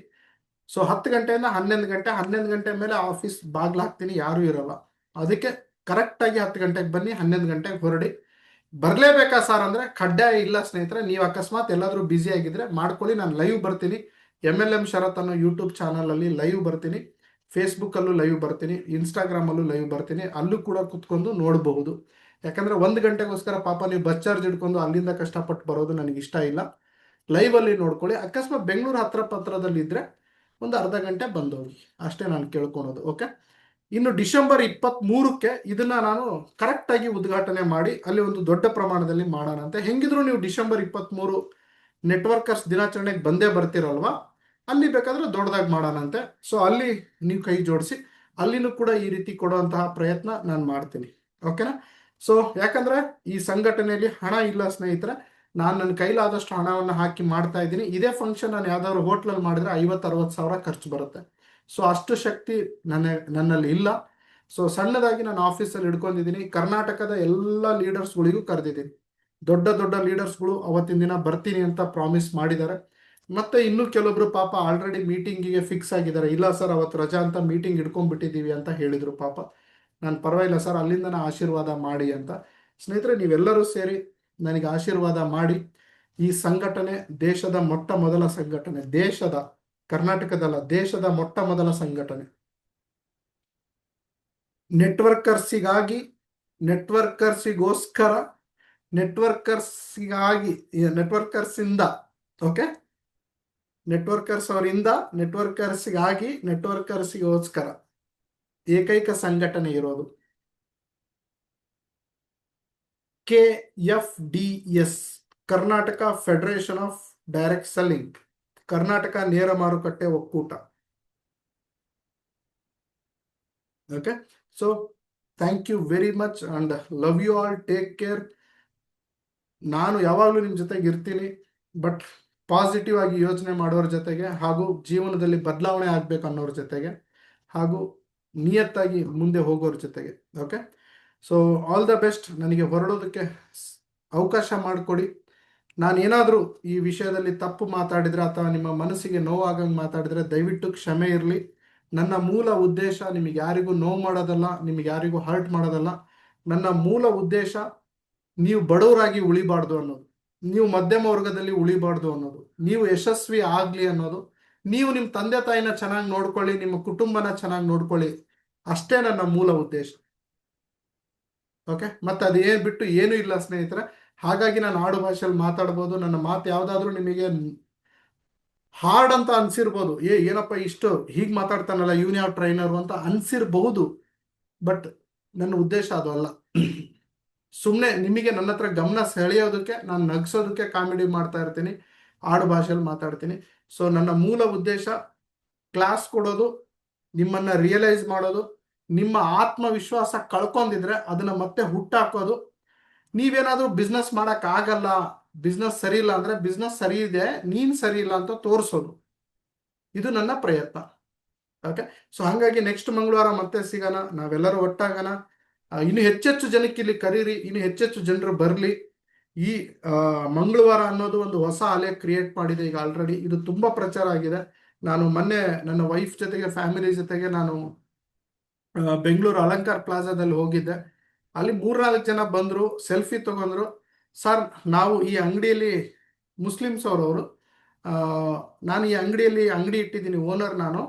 ಸೊ 10 ಗಂಟೆಯಿಂದ 11 ಗಂಟೆ, 11 ಗಂಟೆ ಮೇಲೆ ಆಫೀಸ್ ಬಾಗ್ಲಾಕ್ತೀನಿ, ಯಾರು ಇರಲ್ಲ. ಅದಕ್ಕೆ ಕರೆಕ್ಟ್ ಆಗಿ 10 ಗಂಟೆಗೆ ಬನ್ನಿ, 11 ಗಂಟೆಗೆ ಹೊರಡಿ. ಬರ್ಲೇಬೇಕಾ ಸರ್ ಅಂದ್ರೆ ಕಡ್ಡಾಯ ಇಲ್ಲ ಸ್ನೇಹಿತರೆ. ನೀವು ಅಕಸ್ಮಾತ್ ಎಲ್ಲಾದ್ರೂ ಬ್ಯುಸಿ ಆಗಿದ್ರೆ ಮಾಡ್ಕೊಳ್ಳಿ, ನಾನು ಲೈವ್ ಬರ್ತೀನಿ. MLM ಶರತ್ ಅನ್ನೋ ಯೂಟ್ಯೂಬ್ ಚಾನಲ್ ಅಲ್ಲಿ ಲೈವ್ ಬರ್ತೀನಿ, ಫೇಸ್ಬುಕ್ ಅಲ್ಲೂ ಲೈವ್ ಬರ್ತೀನಿ, ಇನ್ಸ್ಟಾಗ್ರಾಮ್ ಅಲ್ಲೂ ಲೈವ್ ಬರ್ತೀನಿ. ಅಲ್ಲೂ ಕೂಡ ಕುತ್ಕೊಂಡು ನೋಡಬಹುದು. ಯಾಕಂದ್ರೆ 1 ಗಂಟೆಗೋಸ್ಕರ ಪಾಪ ನೀವು ಬಸ್ ಚಾರ್ಜ್ ಹಿಡ್ಕೊಂಡು ಅಲ್ಲಿಂದ ಕಷ್ಟಪಟ್ಟು ಬರೋದು ನನಗೆ ಇಷ್ಟ ಇಲ್ಲ. ಲೈವ್ ಅಲ್ಲಿ ನೋಡ್ಕೊಳ್ಳಿ. ಅಕಸ್ಮಾತ್ ಬೆಂಗಳೂರು ಹತ್ರ ಪತ್ರದಲ್ಲಿ ಇದ್ರೆ ಒಂದು ಅರ್ಧ ಗಂಟೆ ಬಂದೋಗಿ, ಅಷ್ಟೇ ನಾನು ಕೇಳ್ಕೊಳೋದು. ಓಕೆ, ಇನ್ನು ಡಿಸೆಂಬರ್ 23ಕ್ಕೆ ಇದನ್ನ ನಾನು ಕರೆಕ್ಟ್ ಆಗಿ ಉದ್ಘಾಟನೆ ಮಾಡಿ ಅಲ್ಲಿ ಒಂದು ದೊಡ್ಡ ಪ್ರಮಾಣದಲ್ಲಿ ಮಾಡೋಣ ಅಂತ. ಹೆಂಗಿದ್ರು ನೀವು ಡಿಸೆಂಬರ್ 23 ನೆಟ್ವರ್ಕರ್ಸ್ ದಿನಾಚರಣೆಗೆ ಬಂದೇ ಬರ್ತಿರಲ್ವಾ, ಅಲ್ಲಿ ಬೇಕಾದ್ರೆ ದೊಡ್ಡದಾಗಿ ಮಾಡೋಣಂತೆ. ಸೊ ಅಲ್ಲಿ ನೀವು ಕೈ ಜೋಡಿಸಿ, ಅಲ್ಲಿನೂ ಕೂಡ ಈ ರೀತಿ ಕೊಡುವಂತಹ ಪ್ರಯತ್ನ ನಾನು ಮಾಡ್ತೀನಿ. ಓಕೆನಾ? ಸೊ ಯಾಕಂದ್ರೆ ಈ ಸಂಘಟನೆಯಲ್ಲಿ ಹಣ ಇಲ್ಲ ಸ್ನೇಹಿತರೆ. ನಾನು ನನ್ನ ಕೈಲಾದಷ್ಟು ಹಣವನ್ನು ಹಾಕಿ ಮಾಡ್ತಾ ಇದ್ದೀನಿ. ಇದೇ ಫಂಕ್ಷನ್ ನಾನು ಯಾವ್ದಾದ್ರು ಹೋಟ್ಲಲ್ಲಿ ಮಾಡಿದ್ರೆ 50-60 ಸಾವಿರ ಖರ್ಚು ಬರುತ್ತೆ. ಸೊ ಅಷ್ಟು ಶಕ್ತಿ ನನ್ನಲ್ಲಿ ಇಲ್ಲ. ಸೊ ಸಣ್ಣದಾಗಿ ನಾನು ಆಫೀಸಲ್ಲಿ ಹಿಡ್ಕೊಂಡಿದ್ದೀನಿ. ಕರ್ನಾಟಕದ ಎಲ್ಲ ಲೀಡರ್ಸ್ಗಳಿಗೂ ಕರೆದಿದ್ದೀನಿ. ದೊಡ್ಡ ದೊಡ್ಡ ಲೀಡರ್ಸ್ಗಳು ಅವತ್ತಿನ ದಿನ ಬರ್ತೀನಿ ಅಂತ ಪ್ರಾಮಿಸ್ ಮಾಡಿದ್ದಾರೆ. ಮತ್ತೆ ಇನ್ನೂ ಕೆಲವೊಬ್ರು ಪಾಪ ಆಲ್ರೆಡಿ ಮೀಟಿಂಗಿಗೆ ಫಿಕ್ಸ್ ಆಗಿದ್ದಾರೆ. ಇಲ್ಲ ಸರ್, ಅವತ್ತು ರಜಾ ಅಂತ ಮೀಟಿಂಗ್ ಇಟ್ಕೊಂಡ್ಬಿಟ್ಟಿದ್ದೀವಿ ಅಂತ ಹೇಳಿದ್ರು ಪಾಪ. ನಾನು ಪರವಾಗಿಲ್ಲ ಸರ್, ಅಲ್ಲಿಂದನೇ ಆಶೀರ್ವಾದ ಮಾಡಿ ಅಂತ. ಸ್ನೇಹಿತರೆ, ನೀವೆಲ್ಲರೂ ಸೇರಿ ನನಗೆ ಆಶೀರ್ವಾದ ಮಾಡಿ. ಈ ಸಂಘಟನೆ ದೇಶದ ಮೊಟ್ಟ ಮೊದಲ ಸಂಘಟನೆ, ದೇಶದ, ಕರ್ನಾಟಕದಲ್ಲ, ದೇಶದ ಮೊಟ್ಟ ಮೊದಲ ಸಂಘಟನೆ. ನೆಟ್ವರ್ಕರ್ಸಿಗಾಗಿ, ನೆಟ್ವರ್ಕರ್ಸಿಗೋಸ್ಕರ, ನೆಟ್ವರ್ಕರ್ಸಿಗಾಗಿ, ನೆಟ್ವರ್ಕರ್ಸಿಂದ, ಓಕೆ, ನೆಟ್ವರ್ಕರ್ಸ್ ಅವರಿಂದ, ನೆಟ್ವರ್ಕರ್ಸ್ಗಾಗಿ, ನೆಟ್ವರ್ಕರ್ಸ್ಗೋಸ್ಕರ ಏಕೈಕ ಸಂಘಟನೆ ಇರೋದು KFDS, Karnataka federation of direct selling, Karnataka ನೇರ ಮಾರುಕಟ್ಟೆ ಒಕ್ಕೂಟ. Okay, so thank you very much and love you all. Take care. ನಾನು ಯಾವಾಗಲೂ ನಿಮ್ಮ ಜೊತೆಗೆ ಇರ್ತೀನಿ, ಬಟ್ ಪಾಸಿಟಿವ್ ಆಗಿ ಯೋಚನೆ ಮಾಡೋರ ಜೊತೆಗೆ, ಹಾಗೂ ಜೀವನದಲ್ಲಿ ಬದಲಾವಣೆ ಆಗ್ಬೇಕು ಅನ್ನೋರ ಜೊತೆಗೆ, ಹಾಗೂ ನಿಯತ್ತಾಗಿ ಮುಂದೆ ಹೋಗೋರ ಜೊತೆಗೆ. Okay, so all the best. ನನಗೆ ಹೊರಡೋದಕ್ಕೆ ಅವಕಾಶ ಮಾಡಿಕೊಡಿ. ನಾನೇನಾದರೂ ಈ ವಿಷಯದಲ್ಲಿ ತಪ್ಪು ಮಾತಾಡಿದರೆ ಅಥವಾ ನಿಮ್ಮ ಮನಸ್ಸಿಗೆ ನೋವಾಗಂಗೆ ಮಾತಾಡಿದರೆ ದಯವಿಟ್ಟು ಕ್ಷಮೆ ಇರಲಿ. ನನ್ನ ಮೂಲ ಉದ್ದೇಶ ನಿಮಗೆ ಯಾರಿಗೂ ನೋವು ಮಾಡೋದಲ್ಲ, ನಿಮಗೆ ಯಾರಿಗೂ ಹರ್ಟ್ ಮಾಡೋದಲ್ಲ. ನನ್ನ ಮೂಲ ಉದ್ದೇಶ ನೀವು ಬಡವರಾಗಿ ಉಳಿಬಾರ್ದು ಅನ್ನೋದು, ನೀವು ಮಧ್ಯಮ ವರ್ಗದಲ್ಲಿ ಉಳಿಬಾರ್ದು ಅನ್ನೋದು, ನೀವು ಯಶಸ್ವಿ ಆಗಲಿ ಅನ್ನೋದು, ನೀವು ನಿಮ್ಮ ತಂದೆ ತಾಯಿನ ಚೆನ್ನಾಗಿ ನೋಡ್ಕೊಳ್ಳಿ, ನಿಮ್ಮ ಕುಟುಂಬನ ಚೆನ್ನಾಗಿ ನೋಡ್ಕೊಳ್ಳಿ, ಅಷ್ಟೇ ನನ್ನ ಮೂಲ ಉದ್ದೇಶ. ಓಕೆ, ಮತ್ತೆ ಅದೇನು ಬಿಟ್ಟು ಏನೂ ಇಲ್ಲ ಸ್ನೇಹಿತರೆ. ಹಾಗಾಗಿ ನಾನು ಆಡು ಭಾಷೆಯಲ್ಲಿ ಮಾತಾಡ್ಬೋದು. ನನ್ನ ಮಾತು ಯಾವುದಾದ್ರೂ ನಿಮಗೆ ಹಾರ್ಡ್ ಅಂತ ಅನ್ಸಿರ್ಬೋದು, ಏನಪ್ಪ ಇಷ್ಟು ಹೀಗೆ ಮಾತಾಡ್ತಾನಲ್ಲ, ಇವನ್ ಯಾವ ಟ್ರೈನರು ಅಂತ ಅನ್ಸಿರ್ಬಹುದು. ಬಟ್ ನನ್ನ ಉದ್ದೇಶ ಅದು ಅಲ್ಲ. ಸುಮ್ಮನೆ ನಿಮಗೆ ನನ್ನ ಹತ್ರ ಗಮನ ಸೆಳೆಯೋದಕ್ಕೆ, ನಾನು ನಗಿಸೋದಕ್ಕೆ ಕಾಮಿಡಿ ಮಾಡ್ತಾ ಇರ್ತೀನಿ, ಆಡು ಭಾಷೆಯಲ್ಲಿ ಮಾತಾಡ್ತೀನಿ. ಸೊ ನನ್ನ ಮೂಲ ಉದ್ದೇಶ ಕ್ಲಾಸ್ ಕೊಡೋದು, ನಿಮ್ಮನ್ನ ರಿಯಲೈಸ್ ಮಾಡೋದು, ನಿಮ್ಮ ಆತ್ಮವಿಶ್ವಾಸ ಕಳ್ಕೊಂಡಿದ್ರೆ ಅದನ್ನ ಮತ್ತೆ ಹುಟ್ಟಾಕೋದು. ನೀವೇನಾದ್ರೂ ಬಿಸ್ನೆಸ್ ಆಗಲ್ಲ, ಬಿಸ್ನೆಸ್ ಸರಿ ಇಲ್ಲ ಅಂದ್ರೆ ಬಿಸ್ನೆಸ್ ಸರಿ ಇದೆ, ನೀನ್ ಸರಿ ಇಲ್ಲ ಅಂತ ತೋರಿಸೋದು. ಇದು ನನ್ನ ಪ್ರಯತ್ನ. ಓಕೆ, ಸೊ ಹಾಗಾಗಿ ನೆಕ್ಸ್ಟ್ ಮಂಗಳವಾರ ಮತ್ತೆ ಸಿಗೋಣ, ನಾವೆಲ್ಲರೂ ಒಟ್ಟಾಗೋಣ. ಇನ್ನು ಹೆಚ್ಚೆಚ್ಚು ಜನಕ್ಕೆ ಇಲ್ಲಿ ಕರೀರಿ, ಇನ್ನು ಹೆಚ್ಚೆಚ್ಚು ಜನರು ಬರಲಿ. ಈ ಮಂಗಳವಾರ ಅನ್ನೋದು ಒಂದು ಹೊಸ ಅಲೆ ಕ್ರಿಯೇಟ್ ಮಾಡಿದೆ ಈಗ ಆಲ್ರೆಡಿ. ಇದು ತುಂಬಾ ಪ್ರಚಾರ ಆಗಿದೆ. ನಾನು ಮೊನ್ನೆ ನನ್ನ ವೈಫ್ ಜೊತೆಗೆ, ಫ್ಯಾಮಿಲಿ ಜೊತೆಗೆ ನಾನು ಬೆಂಗಳೂರು ಅಲಂಕಾರ್ ಪ್ಲಾಜಾದಲ್ಲಿ ಹೋಗಿದ್ದೆ. ಅಲ್ಲಿ 3-4 ಜನ ಬಂದರು, ಸೆಲ್ಫಿ ತಗೊಂಡ್ರು. ಸರ್, ನಾವು ಈ ಅಂಗಡಿಯಲ್ಲಿ, ಮುಸ್ಲಿಮ್ಸ್ ಅವರವರು, ನಾನು ಈ ಅಂಗಡಿಯಲ್ಲಿ ಅಂಗಡಿ ಇಟ್ಟಿದ್ದೀನಿ, ಓನರ್ ನಾನು.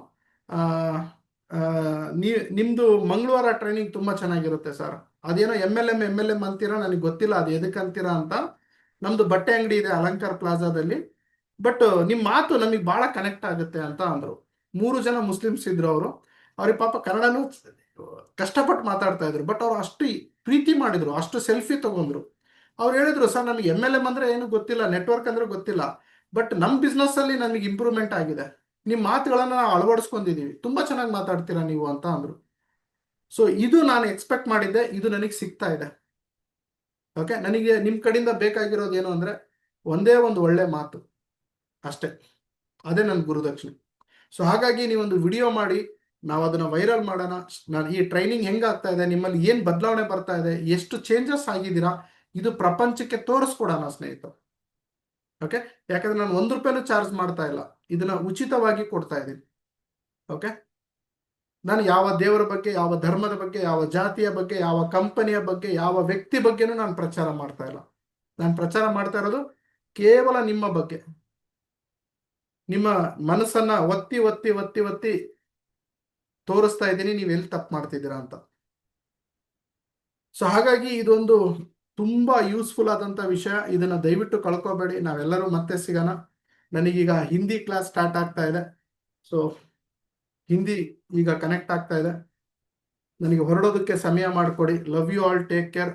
ನಿಮ್ಮದು ಮಂಗಳವಾರ ಟ್ರೈನಿಂಗ್ ತುಂಬ ಚೆನ್ನಾಗಿರುತ್ತೆ ಸರ್. ಅದೇನೋ MLM ಅಂತೀರಾ, ನನಗೆ ಗೊತ್ತಿಲ್ಲ ಅದು ಎದಕ್ಕೆ ಅಂತೀರಾ ಅಂತ. ನಮ್ಮದು ಬಟ್ಟೆ ಅಂಗಡಿ ಇದೆ ಅಲಂಕಾರ್ ಪ್ಲಾಜಾದಲ್ಲಿ, ಬಟ್ ನಿಮ್ಮ ಮಾತು ನಮಗೆ ಭಾಳ ಕನೆಕ್ಟ್ ಆಗುತ್ತೆ ಅಂತ ಅಂದರು. 3 ಜನ ಮುಸ್ಲಿಮ್ಸ್ ಇದ್ರು ಅವರು. ಅವ್ರಿಗೆ ಪಾಪ ಕನ್ನಡನೂ ಕಷ್ಟಪಟ್ಟು ಮಾತಾಡ್ತಾ ಇದ್ರು, ಬಟ್ ಅವ್ರು ಅಷ್ಟು ಪ್ರೀತಿ ಮಾಡಿದ್ರು, ಅಷ್ಟು ಸೆಲ್ಫಿ ತಗೊಂಡ್ರು. ಅವ್ರು ಹೇಳಿದ್ರು, ಸರ್ ನಮಗೆ MLM ಅಂದ್ರೆ ಏನು ಗೊತ್ತಿಲ್ಲ, ನೆಟ್ವರ್ಕ್ ಅಂದ್ರೆ ಗೊತ್ತಿಲ್ಲ, ಬಟ್ ನಮ್ಮ ಬಿಸ್ನೆಸ್ ಅಲ್ಲಿ ನಮಗೆ ಇಂಪ್ರೂವ್ಮೆಂಟ್ ಆಗಿದೆ, ನಿಮ್ಮ ಮಾತುಗಳನ್ನ ನಾವು ಅಳವಡಿಸ್ಕೊಂಡಿದೀವಿ, ತುಂಬಾ ಚೆನ್ನಾಗಿ ಮಾತಾಡ್ತೀರಾ ನೀವು ಅಂತ ಅಂದ್ರು. ಸೊ ಇದು ನಾನು ಎಕ್ಸ್ಪೆಕ್ಟ್ ಮಾಡಿದ್ದೆ, ಇದು ನನಗೆ ಸಿಗ್ತಾ ಇದೆ. ಓಕೆ, ನನಗೆ ನಿಮ್ಮ ಕಡೆಯಿಂದ ಬೇಕಾಗಿರೋದು ಏನು ಅಂದ್ರೆ ಒಂದೇ ಒಂದು ಒಳ್ಳೆ ಮಾತು ಅಷ್ಟೇ, ಅದೇ ನನ್ನ ಗುರುದಕ್ಷಿಣೆ. ಸೊ ಹಾಗಾಗಿ ನೀವೊಂದು ವಿಡಿಯೋ ಮಾಡಿ, ನಾವು ಅದನ್ನ ವೈರಲ್ ಮಾಡೋಣ. ನಾನು ಈ ಟ್ರೈನಿಂಗ್ ಹೆಂಗಾಗ್ತಾ ಇದೆ, ನಿಮ್ಮಲ್ಲಿ ಏನು ಬದಲಾವಣೆ ಬರ್ತಾ ಇದೆ, ಎಷ್ಟು ಚೇಂಜಸ್ ಆಗಿದ್ದೀರಾ, ಇದು ಪ್ರಪಂಚಕ್ಕೆ ತೋರಿಸ್ಕೊಡೋಣ ಸ್ನೇಹಿತರು. ಓಕೆ, ಯಾಕಂದ್ರೆ ನಾನು 1 ರೂಪಾಯಿನೂ ಚಾರ್ಜ್ ಮಾಡ್ತಾ ಇಲ್ಲ, ಇದನ್ನ ಉಚಿತವಾಗಿ ಕೊಡ್ತಾ ಇದ್ದೀನಿ. ಓಕೆ, ನಾನು ಯಾವ ದೇವರ ಬಗ್ಗೆ, ಯಾವ ಧರ್ಮದ ಬಗ್ಗೆ, ಯಾವ ಜಾತಿಯ ಬಗ್ಗೆ, ಯಾವ ಕಂಪನಿಯ ಬಗ್ಗೆ, ಯಾವ ವ್ಯಕ್ತಿ ಬಗ್ಗೆನೂ ನಾನು ಪ್ರಚಾರ ಮಾಡ್ತಾ ಇಲ್ಲ. ನಾನು ಪ್ರಚಾರ ಮಾಡ್ತಾ ಇರೋದು ಕೇವಲ ನಿಮ್ಮ ಬಗ್ಗೆ. ನಿಮ್ಮ ಮನಸ್ಸನ್ನ ಒತ್ತಿ ಒತ್ತಿ ಒತ್ತಿ ಒತ್ತಿ ತೋರಿಸ್ತಾ ಇದ್ದೀನಿ, ನೀವು ಎಲ್ಲಿ ತಪ್ಪು ಮಾಡ್ತಿದ್ದೀರಾ ಅಂತ. ಸೊ ಹಾಗಾಗಿ ಇದೊಂದು ತುಂಬಾ ಯೂಸ್ಫುಲ್ ಆದಂತ ವಿಷಯ, ಇದನ್ನ ದಯವಿಟ್ಟು ಕಳ್ಕೋಬೇಡಿ. ನಾವೆಲ್ಲರೂ ಮತ್ತೆ ಸಿಗೋಣ. ನನಗೀಗ ಹಿಂದಿ ಕ್ಲಾಸ್ ಸ್ಟಾರ್ಟ್ ಆಗ್ತಾ ಇದೆ, ಸೊ ಹಿಂದಿ ಈಗ ಕನೆಕ್ಟ್ ಆಗ್ತಾ ಇದೆ. ನನಗೆ ಹೊರಡೋದಕ್ಕೆ ಸಮಯ ಮಾಡಿಕೊಡಿ. Love you all, take care.